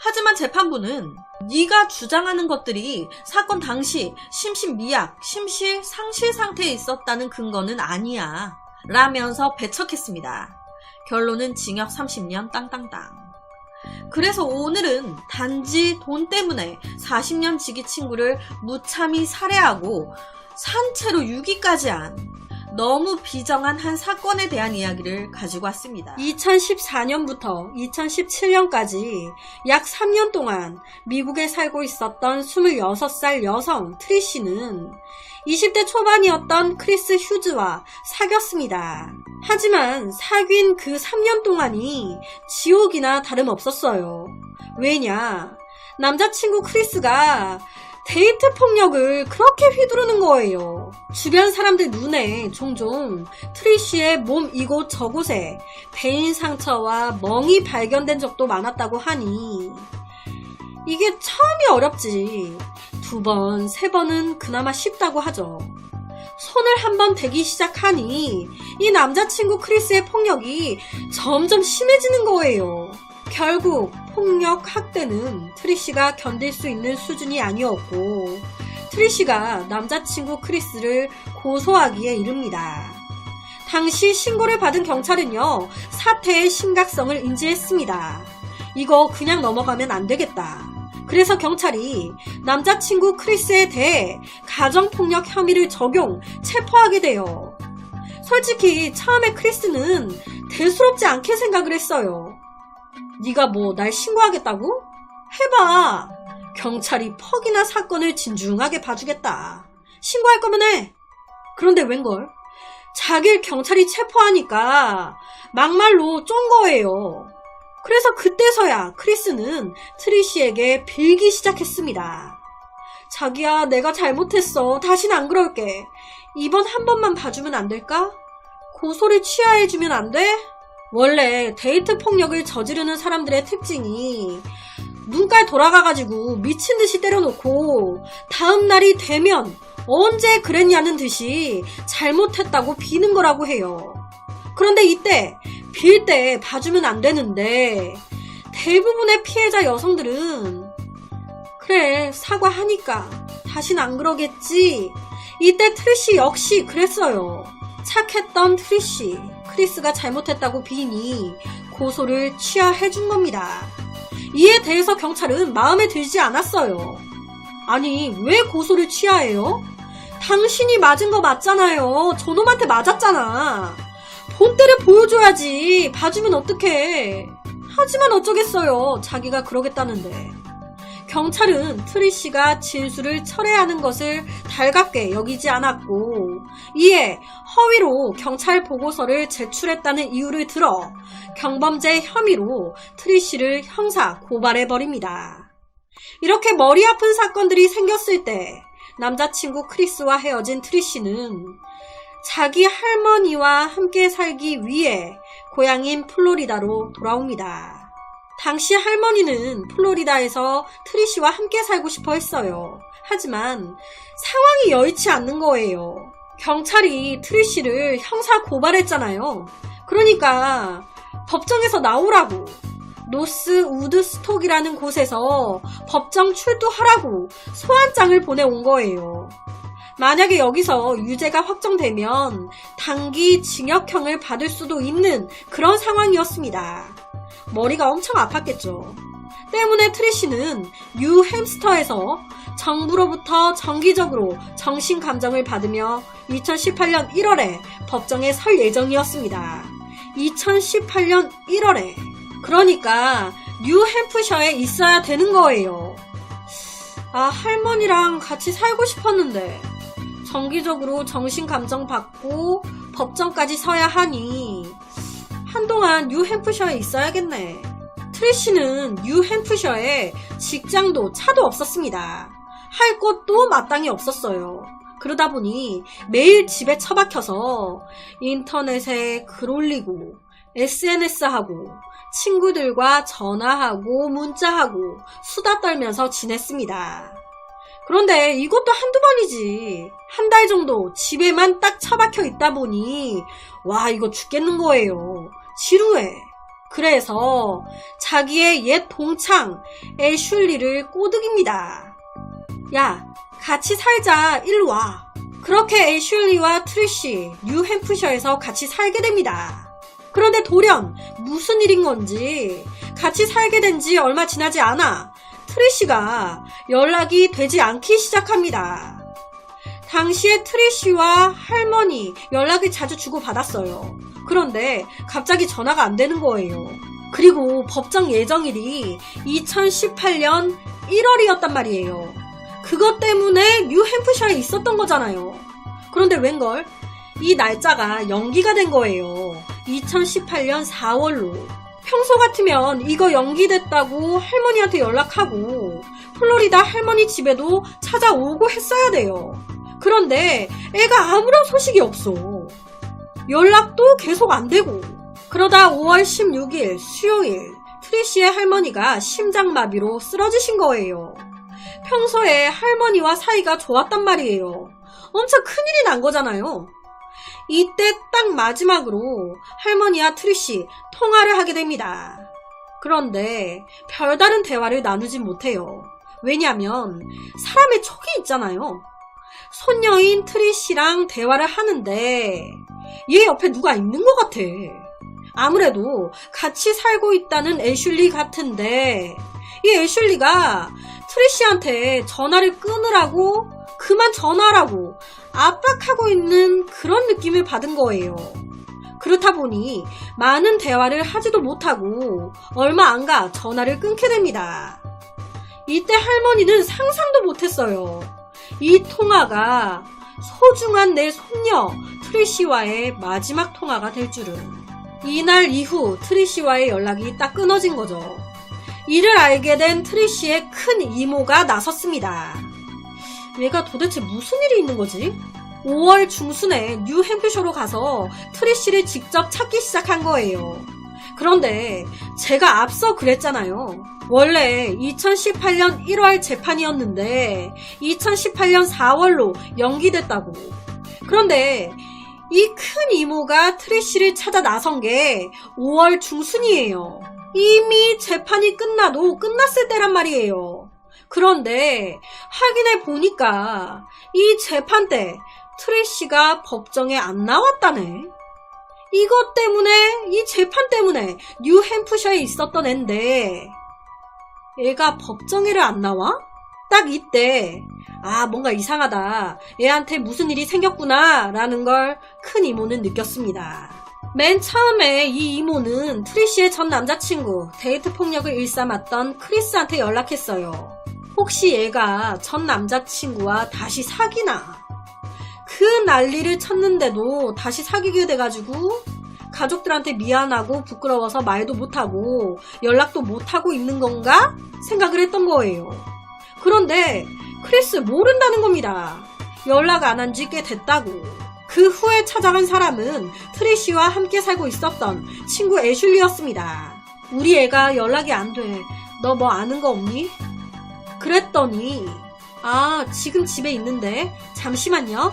하지만 재판부는 네가 주장하는 것들이 사건 당시 심신미약, 심실상실 상태에 있었다는 근거는 아니야 라면서 배척했습니다. 결론은 징역 30년 땅땅땅. 그래서 오늘은 단지 돈 때문에 40년 지기 친구를 무참히 살해하고 산채로 유기까지 한 너무 비정한 한 사건에 대한 이야기를 가지고 왔습니다. 2014년부터 2017년까지 약 3년 동안 미국에 살고 있었던 26살 여성 트리씨는 20대 초반이었던 크리스 휴즈와 사귀었습니다. 하지만 사귄 그 3년 동안이 지옥이나 다름없었어요. 왜냐? 남자친구 크리스가 데이트 폭력을 그렇게 휘두르는 거예요. 주변 사람들 눈에 종종 트리시의 몸 이곳 저곳에 베인 상처와 멍이 발견된 적도 많았다고 하니 이게 처음이 어렵지 2번, 3번은 그나마 쉽다고 하죠. 손을 한번 대기 시작하니 이 남자친구 크리스의 폭력이 점점 심해지는 거예요. 결국 폭력 학대는 트리시가 견딜 수 있는 수준이 아니었고 트리시가 남자친구 크리스를 고소하기에 이릅니다. 당시 신고를 받은 경찰은요, 사태의 심각성을 인지했습니다. 이거 그냥 넘어가면 안 되겠다. 그래서 경찰이 남자친구 크리스에 대해 가정폭력 혐의를 적용, 체포하게 돼요. 솔직히 처음에 크리스는 대수롭지 않게 생각을 했어요. 네가 뭐 날 신고하겠다고? 해봐. 경찰이 퍽이나 사건을 진중하게 봐주겠다. 신고할 거면 해. 그런데 웬걸? 자기를 경찰이 체포하니까 막말로 쫀 거예요. 그래서 그때서야 크리스는 트리시에게 빌기 시작했습니다. 자기야, 내가 잘못했어. 다신 안 그럴게. 이번 한 번만 봐주면 안 될까? 고소를 취하해주면 안 돼? 원래 데이트 폭력을 저지르는 사람들의 특징이 눈깔 돌아가가지고 미친듯이 때려놓고 다음날이 되면 언제 그랬냐는 듯이 잘못했다고 비는 거라고 해요. 그런데 이때 빌 때 봐주면 안 되는데 대부분의 피해자 여성들은 그래, 사과하니까 다신 안 그러겠지. 이때 트리시 역시 그랬어요. 착했던 트리시, 크리스가 잘못했다고 비니 고소를 취하해준 겁니다. 이에 대해서 경찰은 마음에 들지 않았어요. 아니, 왜 고소를 취하해요? 당신이 맞은 거 맞잖아요. 저놈한테 맞았잖아. 본때를 보여줘야지. 봐주면 어떡해. 하지만 어쩌겠어요. 자기가 그러겠다는데. 경찰은 트리시가 진술을 철회하는 것을 달갑게 여기지 않았고 이에 허위로 경찰 보고서를 제출했다는 이유를 들어 경범죄 혐의로 트리시를 형사 고발해버립니다. 이렇게 머리 아픈 사건들이 생겼을 때 남자친구 크리스와 헤어진 트리시는 자기 할머니와 함께 살기 위해 고향인 플로리다로 돌아옵니다. 당시 할머니는 플로리다에서 트리시와 함께 살고 싶어 했어요. 하지만 상황이 여의치 않는 거예요. 경찰이 트리시를 형사 고발했잖아요. 그러니까 법정에서 나오라고, 노스 우드스톡이라는 곳에서 법정 출두하라고 소환장을 보내온 거예요. 만약에 여기서 유죄가 확정되면 단기 징역형을 받을 수도 있는 그런 상황이었습니다. 머리가 엄청 아팠겠죠. 때문에 트리시는 뉴햄스터에서 정부로부터 정기적으로 정신감정을 받으며 2018년 1월에 법정에 설 예정이었습니다. 2018년 1월에. 그러니까 뉴햄프셔에 있어야 되는 거예요. 아, 할머니랑 같이 살고 싶었는데 정기적으로 정신감정 받고 법정까지 서야 하니 한동안 뉴햄프셔에 있어야겠네. 트리시는 뉴햄프셔에 직장도 차도 없었습니다. 할 것도 마땅히 없었어요. 그러다 보니 매일 집에 처박혀서 인터넷에 글 올리고 SNS하고 친구들과 전화하고 문자하고 수다 떨면서 지냈습니다. 그런데 이것도 한두 번이지. 한 달 정도 집에만 딱 처박혀 있다 보니 와, 이거 죽겠는 거예요. 지루해. 그래서 자기의 옛 동창 애슐리를 꼬드깁니다. 야, 같이 살자. 일로 와. 그렇게 애슐리와 트리시 뉴햄프셔에서 같이 살게 됩니다. 그런데 돌연 무슨 일인 건지 같이 살게 된 지 얼마 지나지 않아 트리시가 연락이 되지 않기 시작합니다. 당시에 트리시와 할머니 연락을 자주 주고받았어요. 그런데 갑자기 전화가 안 되는 거예요. 그리고 법정 예정일이 2018년 1월이었단 말이에요. 그것 때문에 뉴햄프셔에 있었던 거잖아요. 그런데 웬걸? 이 날짜가 연기가 된 거예요. 2018년 4월로. 평소 같으면 이거 연기됐다고 할머니한테 연락하고 플로리다 할머니 집에도 찾아오고 했어야 돼요. 그런데 애가 아무런 소식이 없어. 연락도 계속 안 되고. 그러다 5월 16일 수요일 트리시의 할머니가 심장마비로 쓰러지신 거예요. 평소에 할머니와 사이가 좋았단 말이에요. 엄청 큰일이 난 거잖아요. 이때 딱 마지막으로 할머니와 트리시 통화를 하게 됩니다. 그런데 별다른 대화를 나누진 못해요. 왜냐면 사람의 촉이 있잖아요. 손녀인 트리시랑 대화를 하는데 얘 옆에 누가 있는 것 같아. 아무래도 같이 살고 있다는 애슐리 같은데 이 애슐리가 트리시한테 전화를 끊으라고 그만 전화라고 압박하고 있는 그런 느낌을 받은 거예요. 그렇다 보니 많은 대화를 하지도 못하고 얼마 안 가 전화를 끊게 됩니다. 이때 할머니는 상상도 못했어요. 이 통화가 소중한 내 손녀 트리시와의 마지막 통화가 될 줄은. 이날 이후 트리시와의 연락이 딱 끊어진 거죠. 이를 알게 된 트리시의 큰 이모가 나섰습니다. 얘가 도대체 무슨 일이 있는 거지? 5월 중순에 뉴햄프셔로 가서 트리시를 직접 찾기 시작한 거예요. 그런데 제가 앞서 그랬잖아요. 원래 2018년 1월 재판이었는데 2018년 4월로 연기됐다고. 그런데 이 큰 이모가 트리시를 찾아 나선 게 5월 중순이에요. 이미 재판이 끝나도 끝났을 때란 말이에요. 그런데 확인해 보니까 이 재판 때 트리시가 법정에 안 나왔다네. 이것 때문에, 이 재판 때문에 뉴햄프셔에 있었던 앤데 얘가 법정에를 안 나와? 딱 이때 뭔가 이상하다. 얘한테 무슨 일이 생겼구나 라는 걸 큰 이모는 느꼈습니다. 맨 처음에 이 이모는 트리시의 전 남자친구, 데이트 폭력을 일삼았던 크리스한테 연락했어요. 혹시 얘가 전 남자친구와 다시 사귀나? 그 난리를 쳤는데도 다시 사귀게 돼가지고 가족들한테 미안하고 부끄러워서 말도 못하고 연락도 못하고 있는 건가? 생각을 했던 거예요. 그런데 크리스 모른다는 겁니다. 연락 안 한 지 꽤 됐다고. 그 후에 찾아간 사람은 트리시와 함께 살고 있었던 친구 애슐리였습니다. 우리 애가 연락이 안 돼. 너 뭐 아는 거 없니? 그랬더니 지금 집에 있는데 잠시만요.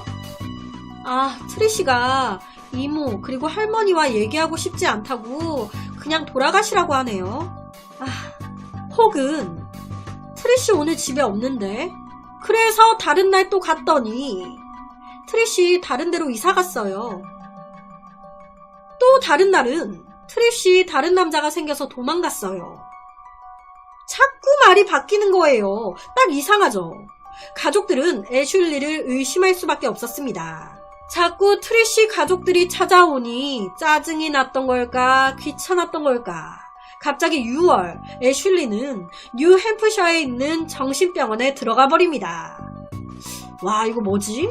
트리시가 이모 그리고 할머니와 얘기하고 싶지 않다고 그냥 돌아가시라고 하네요. 혹은 트리시 오늘 집에 없는데 그래서 다른 날 또 갔더니 트리시 다른 데로 이사 갔어요. 또 다른 날은 트리시 다른 남자가 생겨서 도망갔어요. 자꾸 말이 바뀌는 거예요. 딱 이상하죠? 가족들은 애슐리를 의심할 수밖에 없었습니다. 자꾸 트리시 가족들이 찾아오니 짜증이 났던 걸까, 귀찮았던 걸까. 갑자기 6월, 애슐리는 뉴햄프셔에 있는 정신병원에 들어가 버립니다. 와, 이거 뭐지?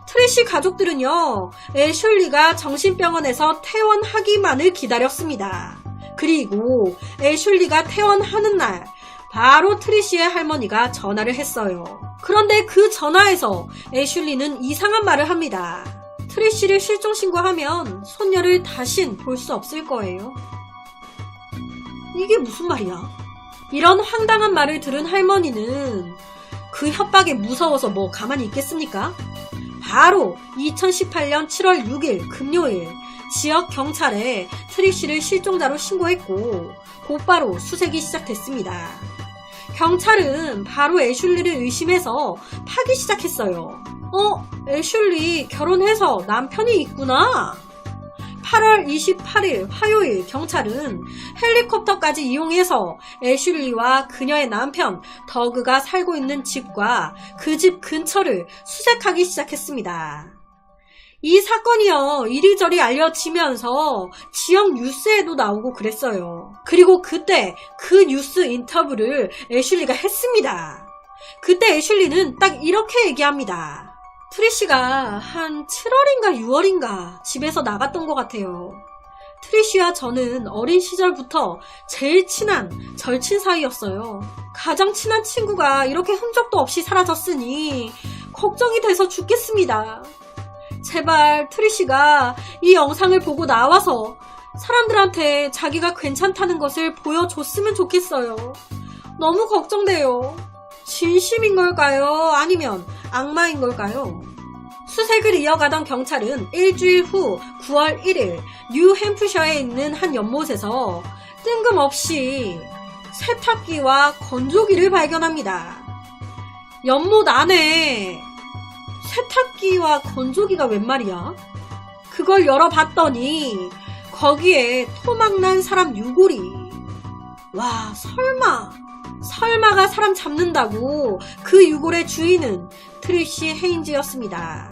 트리시 가족들은요, 애슐리가 정신병원에서 퇴원하기만을 기다렸습니다. 그리고 애슐리가 퇴원하는 날, 바로 트리시의 할머니가 전화를 했어요. 그런데 그 전화에서 애슐리는 이상한 말을 합니다. 트리시를 실종신고하면 손녀를 다신 볼 수 없을 거예요. 이게 무슨 말이야? 이런 황당한 말을 들은 할머니는 그 협박에 무서워서 뭐 가만히 있겠습니까? 바로 2018년 7월 6일 금요일 지역 경찰에 트리시를 실종자로 신고했고 곧바로 수색이 시작됐습니다. 경찰은 바로 애슐리를 의심해서 파기 시작했어요. 애슐리 결혼해서 남편이 있구나. 8월 28일 화요일 경찰은 헬리콥터까지 이용해서 애슐리와 그녀의 남편 더그가 살고 있는 집과 그 집 근처를 수색하기 시작했습니다. 이 사건이요, 이리저리 알려지면서 지역 뉴스에도 나오고 그랬어요. 그리고 그때 그 뉴스 인터뷰를 애슐리가 했습니다. 그때 애슐리는 딱 이렇게 얘기합니다. 트리시가 한 7월인가 6월인가 집에서 나갔던 것 같아요. 트리쉬와 저는 어린 시절부터 제일 친한 절친 사이였어요. 가장 친한 친구가 이렇게 흔적도 없이 사라졌으니 걱정이 돼서 죽겠습니다. 제발 트리쉬가 이 영상을 보고 나와서 사람들한테 자기가 괜찮다는 것을 보여줬으면 좋겠어요. 너무 걱정돼요. 진심인 걸까요? 아니면 악마인 걸까요? 수색을 이어가던 경찰은 일주일 후 9월 1일 뉴햄프셔에 있는 한 연못에서 뜬금없이 세탁기와 건조기를 발견합니다. 연못 안에 세탁기와 건조기가 웬 말이야? 그걸 열어봤더니 거기에 토막난 사람 유골이. 와, 설마가 사람 잡는다고 그 유골의 주인은 트리쉬 헤인즈였습니다.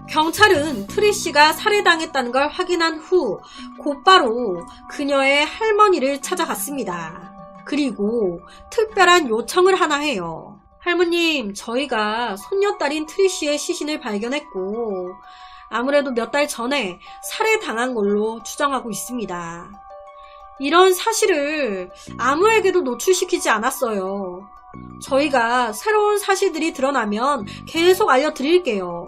경찰은 트리쉬가 살해당했다는 걸 확인한 후 곧바로 그녀의 할머니를 찾아갔습니다. 그리고 특별한 요청을 하나 해요. 할머님, 저희가 손녀딸인 트리쉬의 시신을 발견했고 아무래도 몇 달 전에 살해당한 걸로 추정하고 있습니다. 이런 사실을 아무에게도 노출시키지 않았어요. 저희가 새로운 사실들이 드러나면 계속 알려드릴게요.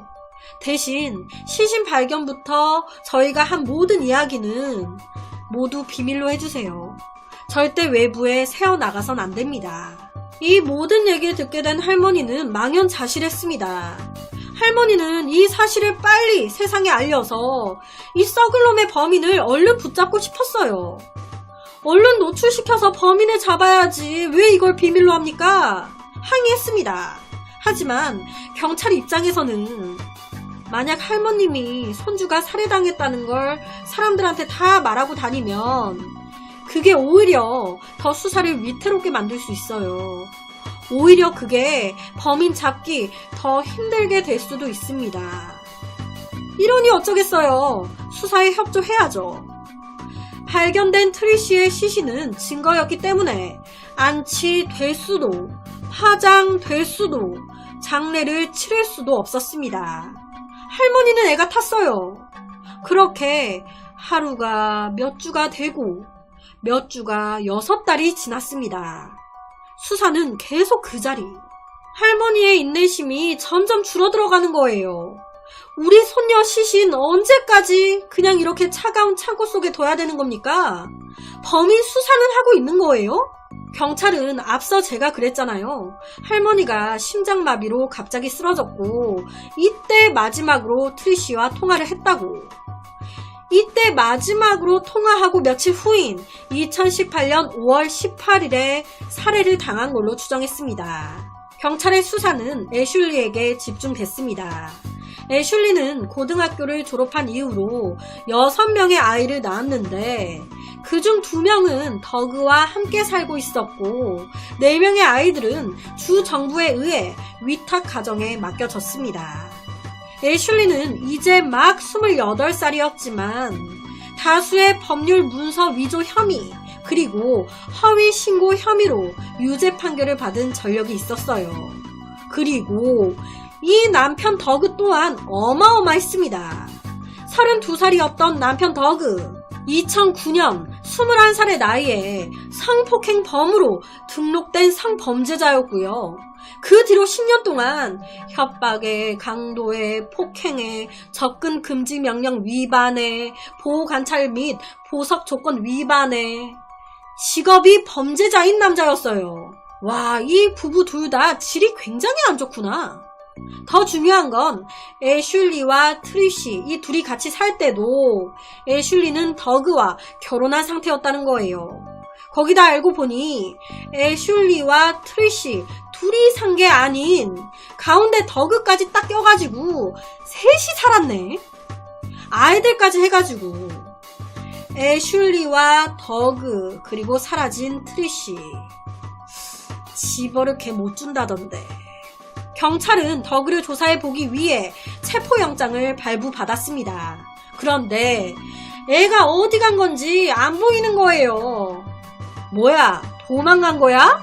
대신 시신 발견부터 저희가 한 모든 이야기는 모두 비밀로 해주세요. 절대 외부에 새어나가선 안 됩니다. 이 모든 얘기를 듣게 된 할머니는 망연자실했습니다. 할머니는 이 사실을 빨리 세상에 알려서 이 썩을 놈의 범인을 얼른 붙잡고 싶었어요. 얼른 노출시켜서 범인을 잡아야지 왜 이걸 비밀로 합니까? 항의했습니다. 하지만 경찰 입장에서는 만약 할머님이 손주가 살해당했다는 걸 사람들한테 다 말하고 다니면 그게 오히려 더 수사를 위태롭게 만들 수 있어요. 오히려 그게 범인 잡기 더 힘들게 될 수도 있습니다. 이러니 어쩌겠어요. 수사에 협조해야죠. 발견된 트리쉬의 시신은 증거였기 때문에 안치될 수도, 화장될 수도, 장례를 치를 수도 없었습니다. 할머니는 애가 탔어요. 그렇게 하루가 몇 주가 되고 몇 주가 6달이 지났습니다. 수사는 계속 그 자리. 할머니의 인내심이 점점 줄어들어가는 거예요. 우리 손녀 시신 언제까지 그냥 이렇게 차가운 창고 속에 둬야 되는 겁니까? 범인 수사는 하고 있는 거예요? 경찰은 앞서 제가 그랬잖아요. 할머니가 심장마비로 갑자기 쓰러졌고 이때 마지막으로 트리쉬와 통화를 했다고. 이때 마지막으로 통화하고 며칠 후인 2018년 5월 18일에 살해를 당한 걸로 추정했습니다. 경찰의 수사는 애슐리에게 집중됐습니다. 애슐리는 고등학교를 졸업한 이후로 6명의 아이를 낳았는데 그중 2명은 더그와 함께 살고 있었고 4명의 아이들은 주 정부에 의해 위탁 가정에 맡겨졌습니다. 애슐리는 이제 막 28살이었지만 다수의 법률 문서 위조 혐의 그리고 허위 신고 혐의로 유죄 판결을 받은 전력이 있었어요. 그리고 이 남편 더그 또한 어마어마했습니다. 32살이었던 남편 더그 2009년 21살의 나이에 성폭행범으로 등록된 성범죄자였고요. 그 뒤로 10년 동안 협박에, 강도에, 폭행에, 접근 금지 명령 위반에, 보호관찰 및 보석 조건 위반에 직업이 범죄자인 남자였어요. 와, 이 부부 둘 다 질이 굉장히 안 좋구나. 더 중요한 건 애슐리와 트리쉬 이 둘이 같이 살 때도 애슐리는 더그와 결혼한 상태였다는 거예요. 거기다 알고 보니 애슐리와 트리쉬 둘이 산 게 아닌 가운데 더그까지 딱 껴가지고 셋이 살았네. 아이들까지 해가지고 애슐리와 더그 그리고 사라진 트리쉬 집어를 걔 못 준다던데. 경찰은 더그를 조사해보기 위해 체포영장을 발부받았습니다. 그런데 애가 어디 간 건지 안 보이는 거예요. 뭐야, 도망간 거야?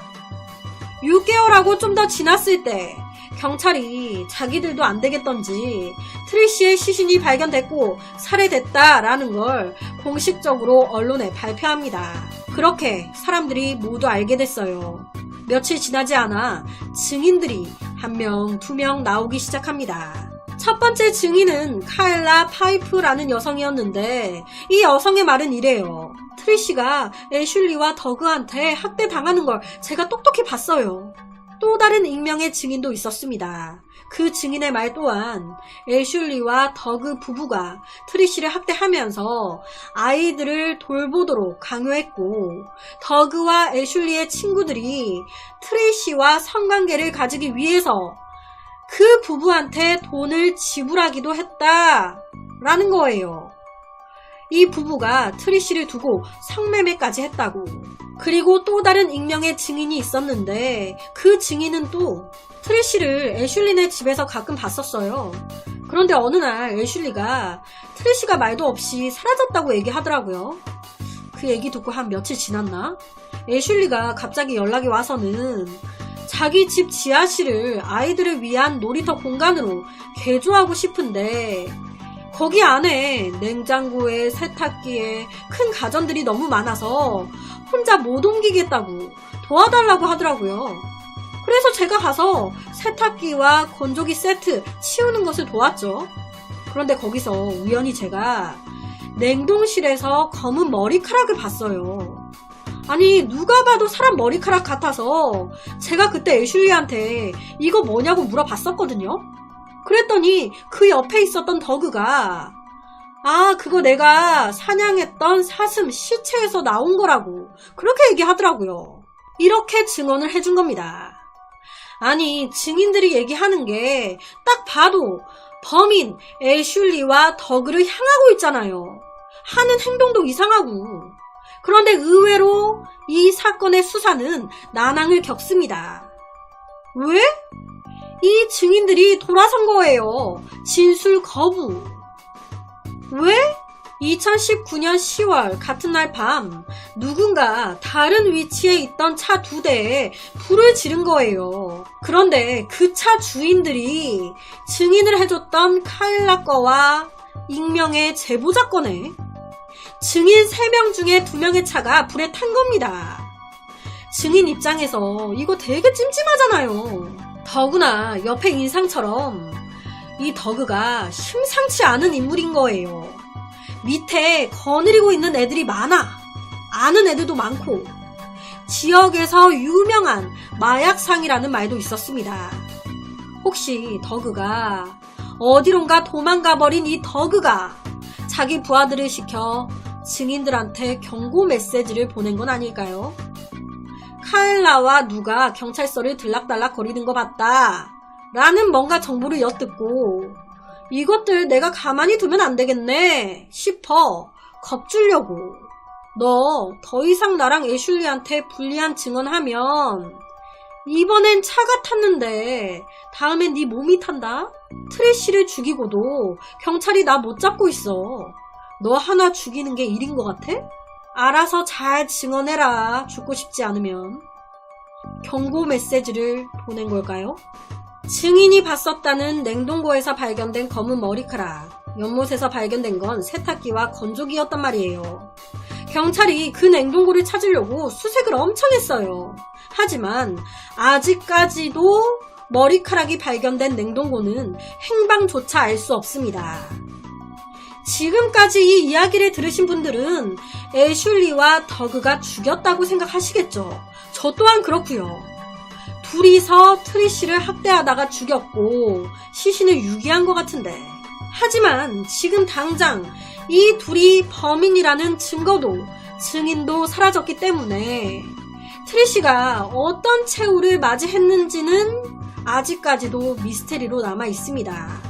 6개월하고 좀 더 지났을 때 경찰이 자기들도 안 되겠던지 트리시의 시신이 발견됐고 살해됐다라는 걸 공식적으로 언론에 발표합니다. 그렇게 사람들이 모두 알게 됐어요. 며칠 지나지 않아 증인들이 1명, 2명 나오기 시작합니다. 첫 번째 증인은 카일라 파이프라는 여성이었는데 이 여성의 말은 이래요. 트리시가 애슐리와 더그한테 학대당하는 걸 제가 똑똑히 봤어요. 또 다른 익명의 증인도 있었습니다. 그 증인의 말 또한 애슐리와 더그 부부가 트리시를 학대하면서 아이들을 돌보도록 강요했고 더그와 애슐리의 친구들이 트리시와 성관계를 가지기 위해서 그 부부한테 돈을 지불하기도 했다라는 거예요. 이 부부가 트리시를 두고 성매매까지 했다고. 그리고 또 다른 익명의 증인이 있었는데 그 증인은 또 트리시를 애슐리네 집에서 가끔 봤었어요. 그런데 어느 날 애슐리가 트리시가 말도 없이 사라졌다고 얘기하더라고요. 그 얘기 듣고 한 며칠 지났나? 애슐리가 갑자기 연락이 와서는 자기 집 지하실을 아이들을 위한 놀이터 공간으로 개조하고 싶은데 거기 안에 냉장고에 세탁기에 큰 가전들이 너무 많아서 혼자 못 옮기겠다고 도와달라고 하더라고요. 그래서 제가 가서 세탁기와 건조기 세트 치우는 것을 도왔죠. 그런데 거기서 우연히 제가 냉동실에서 검은 머리카락을 봤어요. 아니 누가 봐도 사람 머리카락 같아서 제가 그때 애슐리한테 이거 뭐냐고 물어봤었거든요. 그랬더니 그 옆에 있었던 더그가 그거 내가 사냥했던 사슴 시체에서 나온 거라고 그렇게 얘기하더라고요. 이렇게 증언을 해준 겁니다. 아니 증인들이 얘기하는 게 딱 봐도 범인 애슐리와 더그를 향하고 있잖아요. 하는 행동도 이상하고. 그런데 의외로 이 사건의 수사는 난항을 겪습니다. 왜? 이 증인들이 돌아선 거예요. 진술 거부. 왜? 2019년 10월 같은 날 밤 누군가 다른 위치에 있던 차 2대에 불을 지른 거예요. 그런데 그 차 주인들이 증인을 해줬던 카일라 거와 익명의 제보자 거네. 증인 3명 중에 2명의 차가 불에 탄 겁니다. 증인 입장에서 이거 되게 찜찜하잖아요. 더구나 옆에 인상처럼 이 더그가 심상치 않은 인물인 거예요. 밑에 거느리고 있는 애들이 많아. 아는 애들도 많고 지역에서 유명한 마약상이라는 말도 있었습니다. 혹시 더그가 어디론가 도망가버린 이 더그가 자기 부하들을 시켜 증인들한테 경고 메시지를 보낸 건 아닐까요? 카일라와 누가 경찰서를 들락달락 거리는 거 봤다 라는 뭔가 정보를 엿듣고 이것들 내가 가만히 두면 안 되겠네 싶어 겁주려고 너 더 이상 나랑 애슐리한테 불리한 증언하면 이번엔 차가 탔는데 다음엔 네 몸이 탄다? 트리시를 죽이고도 경찰이 나 못 잡고 있어. 너 하나 죽이는 게 일인 것 같아? 알아서 잘 증언해라. 죽고 싶지 않으면. 경고 메시지를 보낸 걸까요? 증인이 봤었다는 냉동고에서 발견된 검은 머리카락, 연못에서 발견된 건 세탁기와 건조기였단 말이에요. 경찰이 그 냉동고를 찾으려고 수색을 엄청 했어요. 하지만 아직까지도 머리카락이 발견된 냉동고는 행방조차 알 수 없습니다. 지금까지 이 이야기를 들으신 분들은 애슐리와 더그가 죽였다고 생각하시겠죠. 저 또한 그렇고요. 둘이서 트리시를 학대하다가 죽였고 시신을 유기한 것 같은데 하지만 지금 당장 이 둘이 범인이라는 증거도 증인도 사라졌기 때문에 트리시가 어떤 최후를 맞이했는지는 아직까지도 미스테리로 남아 있습니다.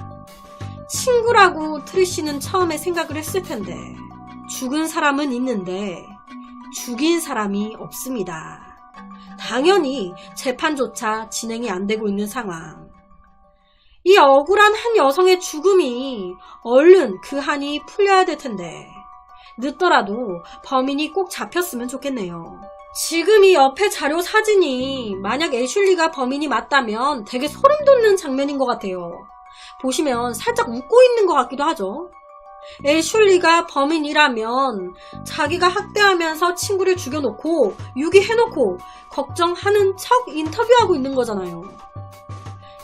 친구라고 트리시는 처음에 생각을 했을 텐데 죽은 사람은 있는데 죽인 사람이 없습니다. 당연히 재판조차 진행이 안 되고 있는 상황. 이 억울한 한 여성의 죽음이 얼른 그 한이 풀려야 될 텐데 늦더라도 범인이 꼭 잡혔으면 좋겠네요. 지금 이 옆에 자료 사진이 만약 애슐리가 범인이 맞다면 되게 소름 돋는 장면인 것 같아요. 보시면 살짝 웃고 있는 것 같기도 하죠. 애슐리가 범인이라면 자기가 학대하면서 친구를 죽여놓고 유기해놓고 걱정하는 척 인터뷰하고 있는 거잖아요.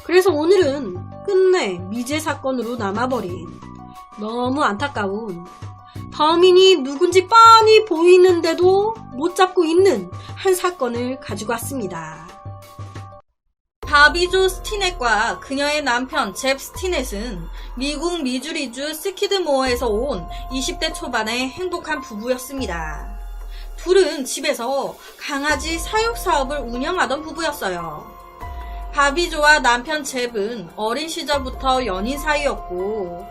그래서 오늘은 끝내 미제 사건으로 남아버린 너무 안타까운 범인이 누군지 뻔히 보이는데도 못 잡고 있는 한 사건을 가지고 왔습니다. 바비조 스티넷과 그녀의 남편 잽 스티넷은 미국 미주리주 스키드모어에서 온 20대 초반의 행복한 부부였습니다. 둘은 집에서 강아지 사육 사업을 운영하던 부부였어요. 바비조와 남편 잽은 어린 시절부터 연인 사이였고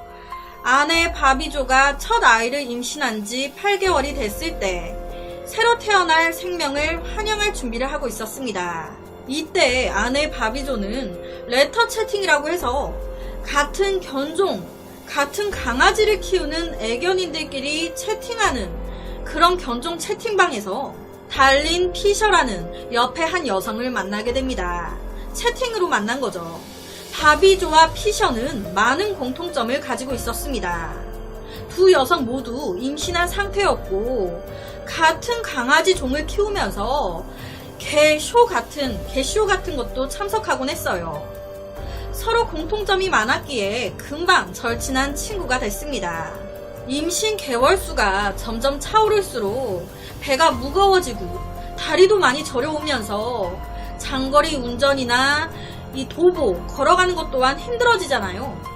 아내 바비조가 첫 아이를 임신한 지 8개월이 됐을 때 새로 태어날 생명을 환영할 준비를 하고 있었습니다. 이때 아내 바비조는 레터 채팅이라고 해서 같은 견종, 같은 강아지를 키우는 애견인들끼리 채팅하는 그런 견종 채팅방에서 달린 피셔라는 옆에 한 여성을 만나게 됩니다. 채팅으로 만난 거죠. 바비조와 피셔는 많은 공통점을 가지고 있었습니다. 두 여성 모두 임신한 상태였고 같은 강아지 종을 키우면서 개쇼 같은 것도 참석하곤 했어요. 서로 공통점이 많았기에 금방 절친한 친구가 됐습니다. 임신 개월수가 점점 차오를수록 배가 무거워지고 다리도 많이 저려오면서 장거리 운전이나 이 도보, 걸어가는 것 또한 힘들어지잖아요.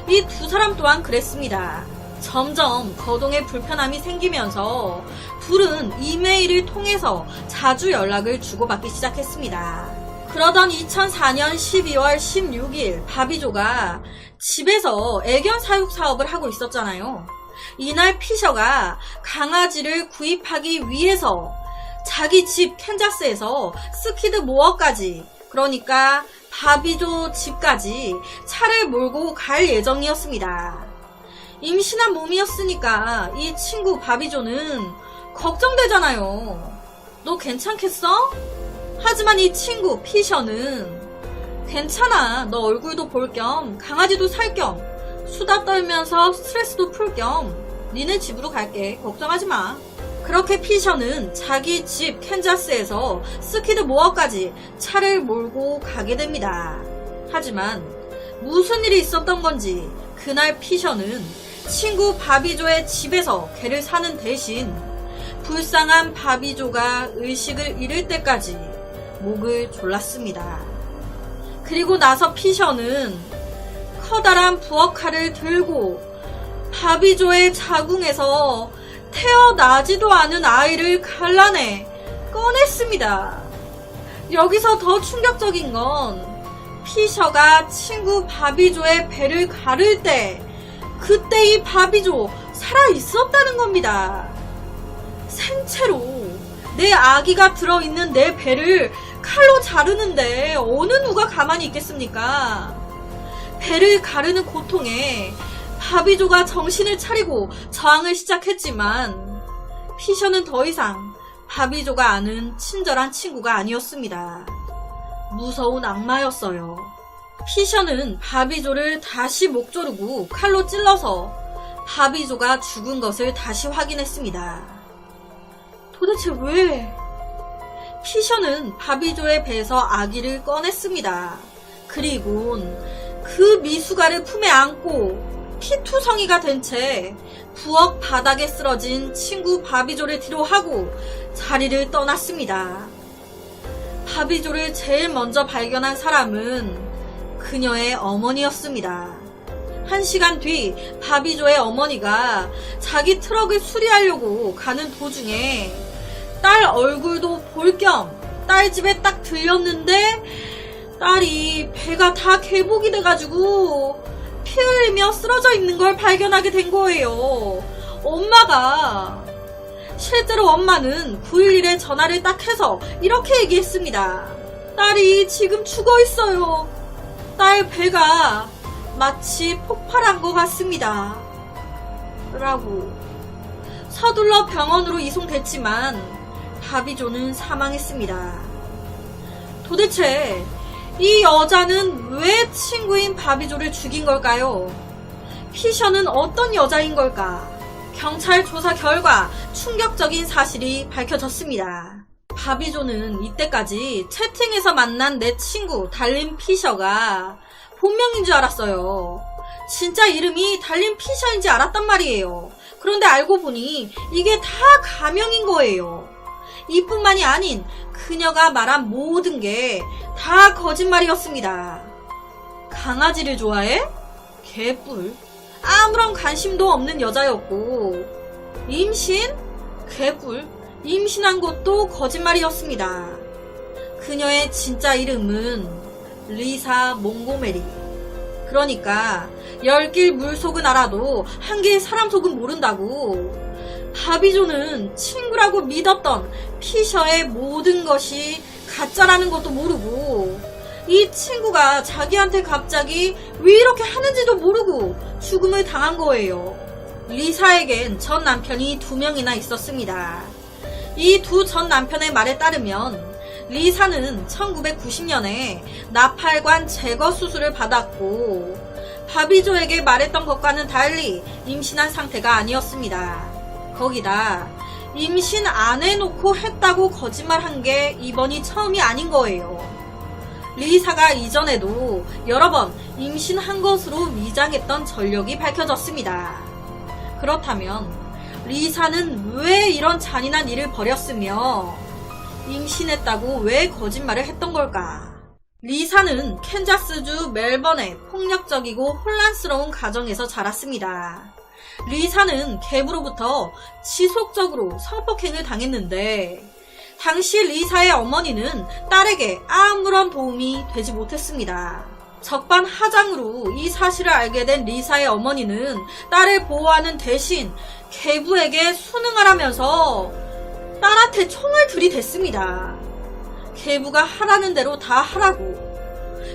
이 두 사람 또한 그랬습니다. 점점 거동에 불편함이 생기면서 둘은 이메일을 통해서 자주 연락을 주고받기 시작했습니다. 그러던 2004년 12월 16일 바비조가 집에서 애견 사육 사업을 하고 있었잖아요. 이날 피셔가 강아지를 구입하기 위해서 자기 집 캔자스에서 스키드모어까지, 그러니까 바비조 집까지 차를 몰고 갈 예정이었습니다. 임신한 몸이었으니까 이 친구 바비조는 걱정되잖아요. 너 괜찮겠어? 하지만 이 친구 피셔는 괜찮아. 너 얼굴도 볼 겸 강아지도 살 겸 수다 떨면서 스트레스도 풀 겸 니네 집으로 갈게. 걱정하지 마. 그렇게 피셔는 자기 집 캔자스에서 스키드모어까지 차를 몰고 가게 됩니다. 하지만 무슨 일이 있었던 건지 그날 피셔는 친구 바비조의 집에서 개를 사는 대신 불쌍한 바비조가 의식을 잃을 때까지 목을 졸랐습니다. 그리고 나서 피셔는 커다란 부엌칼을 들고 바비조의 자궁에서 태어나지도 않은 아이를 갈라내 꺼냈습니다. 여기서 더 충격적인 건 피셔가 친구 바비조의 배를 가를 때 그때 이 바비조 살아있었다는 겁니다. 생채로 내 아기가 들어있는 내 배를 칼로 자르는데 어느 누가 가만히 있겠습니까? 배를 가르는 고통에 바비조가 정신을 차리고 저항을 시작했지만 피셔는 더 이상 바비조가 아는 친절한 친구가 아니었습니다. 무서운 악마였어요. 피셔는 바비조를 다시 목 조르고 칼로 찔러서 바비조가 죽은 것을 다시 확인했습니다. 도대체 왜? 피셔는 바비조의 배에서 아기를 꺼냈습니다. 그리곤 그 미숙아를 품에 안고 피투성이가 된 채 부엌 바닥에 쓰러진 친구 바비조를 뒤로하고 자리를 떠났습니다. 바비조를 제일 먼저 발견한 사람은 그녀의 어머니였습니다. 1시간 뒤 바비조의 어머니가 자기 트럭을 수리하려고 가는 도중에 딸 얼굴도 볼 겸 딸 집에 딱 들렸는데 딸이 배가 다 개복이 돼가지고 피 흘리며 쓰러져 있는 걸 발견하게 된 거예요. 엄마가. 실제로 엄마는 911에 전화를 딱 해서 이렇게 얘기했습니다. 딸이 지금 죽어 있어요. 딸 배가 마치 폭발한 것 같습니다. 라고. 서둘러 병원으로 이송됐지만 바비조는 사망했습니다. 도대체 이 여자는 왜 친구인 바비조를 죽인 걸까요? 피셔는 어떤 여자인 걸까? 경찰 조사 결과 충격적인 사실이 밝혀졌습니다. 바비조는 이때까지 채팅에서 만난 내 친구 달린 피셔가 본명인 줄 알았어요. 진짜 이름이 달린 피셔인지 알았단 말이에요. 그런데 알고 보니 이게 다 가명인 거예요. 이뿐만이 아닌 그녀가 말한 모든 게 다 거짓말이었습니다. 강아지를 좋아해? 개뿔. 아무런 관심도 없는 여자였고 임신? 개뿔. 임신한 것도 거짓말이었습니다. 그녀의 진짜 이름은 리사 몽고메리. 그러니까 10길 물속은 알아도 1길 사람 속은 모른다고. 바비조는 친구라고 믿었던 피셔의 모든 것이 가짜라는 것도 모르고 이 친구가 자기한테 갑자기 왜 이렇게 하는지도 모르고 죽음을 당한 거예요. 리사에겐 전 남편이 2명이나 있었습니다. 이 두 전 남편의 말에 따르면 리사는 1990년에 나팔관 제거 수술을 받았고 바비조에게 말했던 것과는 달리 임신한 상태가 아니었습니다. 거기다 임신 안 해놓고 했다고 거짓말한 게 이번이 처음이 아닌 거예요. 리사가 이전에도 여러 번 임신한 것으로 위장했던 전력이 밝혀졌습니다. 그렇다면 리사는 왜 이런 잔인한 일을 벌였으며 임신했다고 왜 거짓말을 했던 걸까? 리사는 캔자스주 멜번의 폭력적이고 혼란스러운 가정에서 자랐습니다. 리사는 계부로부터 지속적으로 성폭행을 당했는데 당시 리사의 어머니는 딸에게 아무런 도움이 되지 못했습니다. 적반하장으로 이 사실을 알게 된 리사의 어머니는 딸을 보호하는 대신 계부에게 순응하라면서 딸한테 총을 들이댔습니다. 계부가 하라는 대로 다 하라고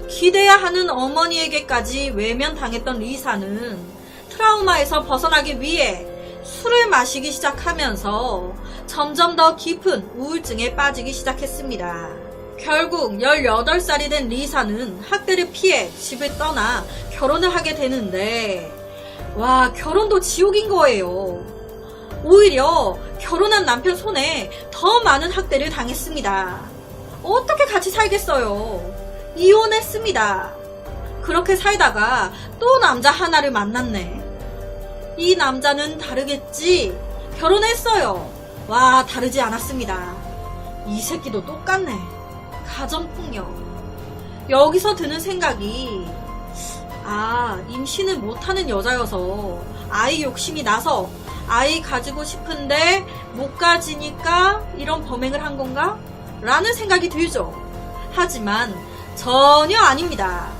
기대야 하는 어머니에게까지 외면당했던 리사는 트라우마에서 벗어나기 위해 술을 마시기 시작하면서 점점 더 깊은 우울증에 빠지기 시작했습니다. 결국 18살이 된 리사는 학대를 피해 집을 떠나 결혼을 하게 되는데 와, 결혼도 지옥인 거예요. 오히려 결혼한 남편 손에 더 많은 학대를 당했습니다. 어떻게 같이 살겠어요? 이혼했습니다. 그렇게 살다가 또 남자 하나를 만났네. 이 남자는 다르겠지? 결혼했어요. 와, 다르지 않았습니다. 이 새끼도 똑같네. 가정폭력. 여기서 드는 생각이 임신을 못하는 여자여서 아이 욕심이 나서 아이 가지고 싶은데 못 가지니까 이런 범행을 한 건가? 라는 생각이 들죠. 하지만 전혀 아닙니다.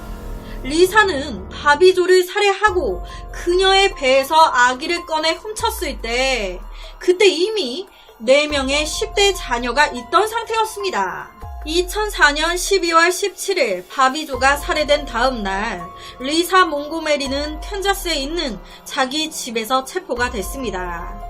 리사는 바비조를 살해하고 그녀의 배에서 아기를 꺼내 훔쳤을 때 그때 이미 4명의 10대 자녀가 있던 상태였습니다. 2004년 12월 17일 바비조가 살해된 다음 날 리사 몽고메리는 캔자스에 있는 자기 집에서 체포가 됐습니다.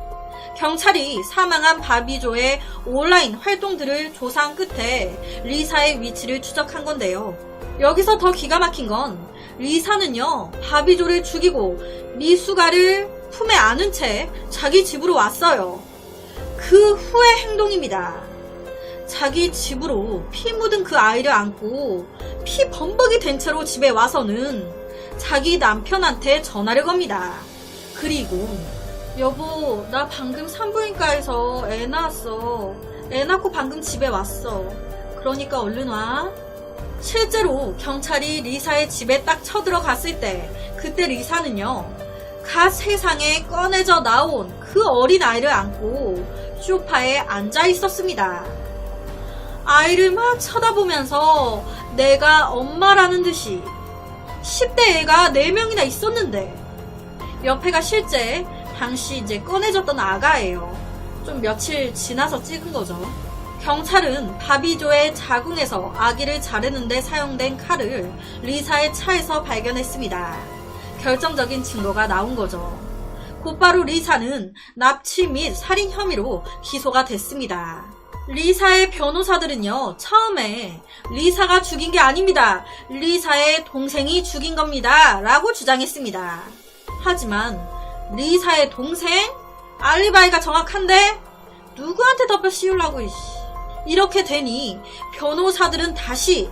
경찰이 사망한 바비조의 온라인 활동들을 조사한 끝에 리사의 위치를 추적한 건데요. 여기서 더 기가 막힌 건 리사는요, 바비조를 죽이고 미숙아를 품에 안은 채 자기 집으로 왔어요. 그 후의 행동입니다. 자기 집으로 피 묻은 그 아이를 안고 피 범벅이 된 채로 집에 와서는 자기 남편한테 전화를 겁니다. 그리고 여보, 나 방금 산부인과에서 애 낳았어. 애 낳고 방금 집에 왔어. 그러니까 얼른 와. 실제로 경찰이 리사의 집에 딱 쳐들어갔을 때 그때 리사는요, 갓 세상에 꺼내져 나온 그 어린 아이를 안고 소파에 앉아 있었습니다. 아이를 막 쳐다보면서 내가 엄마라는 듯이 10대 애가 4명이나 있었는데 옆에가 실제 당시 이제 꺼내졌던 아가예요. 좀 며칠 지나서 찍은 거죠. 경찰은 바비조의 자궁에서 아기를 자르는데 사용된 칼을 리사의 차에서 발견했습니다. 결정적인 증거가 나온 거죠. 곧바로 리사는 납치 및 살인 혐의로 기소가 됐습니다. 리사의 변호사들은요, 처음에 리사가 죽인 게 아닙니다. 리사의 동생이 죽인 겁니다. 라고 주장했습니다. 하지만 리사의 동생? 알리바이가 정확한데? 누구한테 덮여 씌우려고, 이렇게 되니 변호사들은 다시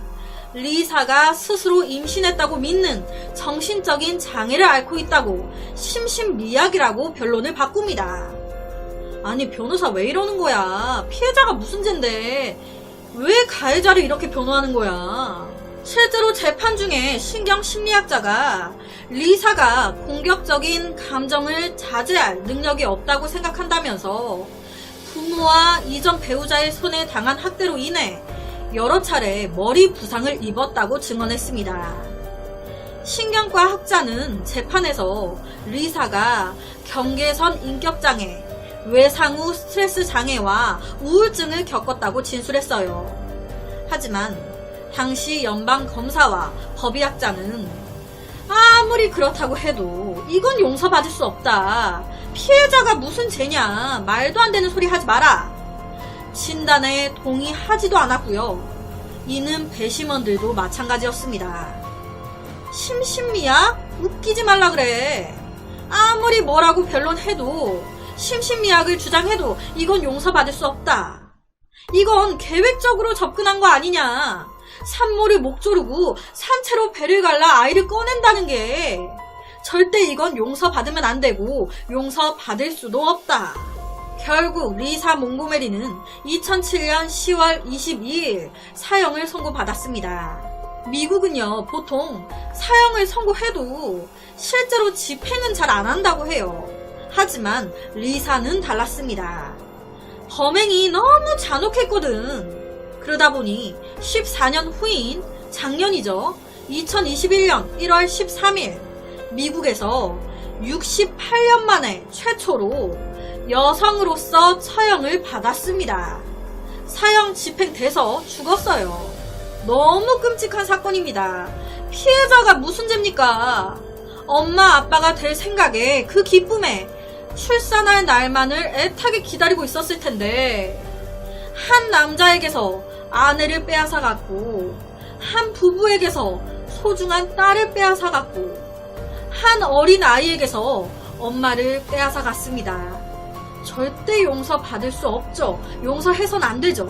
리사가 스스로 임신했다고 믿는 정신적인 장애를 앓고 있다고 심신미약이라고 변론을 바꿉니다. 아니, 변호사 왜 이러는 거야? 피해자가 무슨 죄인데 왜 가해자를 이렇게 변호하는 거야? 실제로 재판 중에 신경심리학자가 리사가 공격적인 감정을 자제할 능력이 없다고 생각한다면서 부모와 이전 배우자의 손에 당한 학대로 인해 여러 차례 머리 부상을 입었다고 증언했습니다. 신경과 학자는 재판에서 리사가 경계선 인격장애, 외상후 스트레스 장애와 우울증을 겪었다고 진술했어요. 하지만 당시 연방검사와 법의학자는 아무리 그렇다고 해도 이건 용서받을 수 없다. 피해자가 무슨 죄냐. 말도 안 되는 소리 하지 마라. 진단에 동의하지도 않았고요. 이는 배심원들도 마찬가지였습니다. 심신미약? 웃기지 말라 그래. 아무리 뭐라고 변론해도 심신미약을 주장해도 이건 용서받을 수 없다. 이건 계획적으로 접근한 거 아니냐. 산모를 목 조르고 산채로 배를 갈라 아이를 꺼낸다는 게 절대 이건 용서받으면 안 되고 용서받을 수도 없다. 결국 리사 몽고메리는 2007년 10월 22일 사형을 선고받았습니다. 미국은요, 보통 사형을 선고해도 실제로 집행은 잘 안 한다고 해요. 하지만 리사는 달랐습니다. 범행이 너무 잔혹했거든. 그러다 보니 14년 후인 작년이죠. 2021년 1월 13일 미국에서 68년 만에 최초로 여성으로서 처형을 받았습니다. 사형 집행돼서 죽었어요. 너무 끔찍한 사건입니다. 피해자가 무슨 죄입니까? 엄마 아빠가 될 생각에 그 기쁨에 출산할 날만을 애타게 기다리고 있었을 텐데 한 남자에게서 아내를 빼앗아갔고 한 부부에게서 소중한 딸을 빼앗아갔고 한 어린 아이에게서 엄마를 빼앗아갔습니다. 절대 용서받을 수 없죠. 용서해선 안 되죠.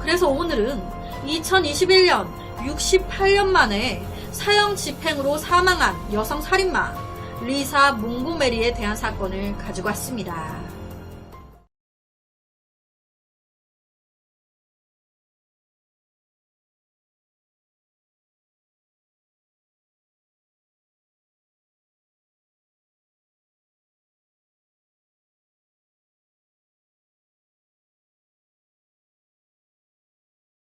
그래서 오늘은 2021년 68년 만에 사형 집행으로 사망한 여성 살인마 리사 몽고메리에 대한 사건을 가지고 왔습니다.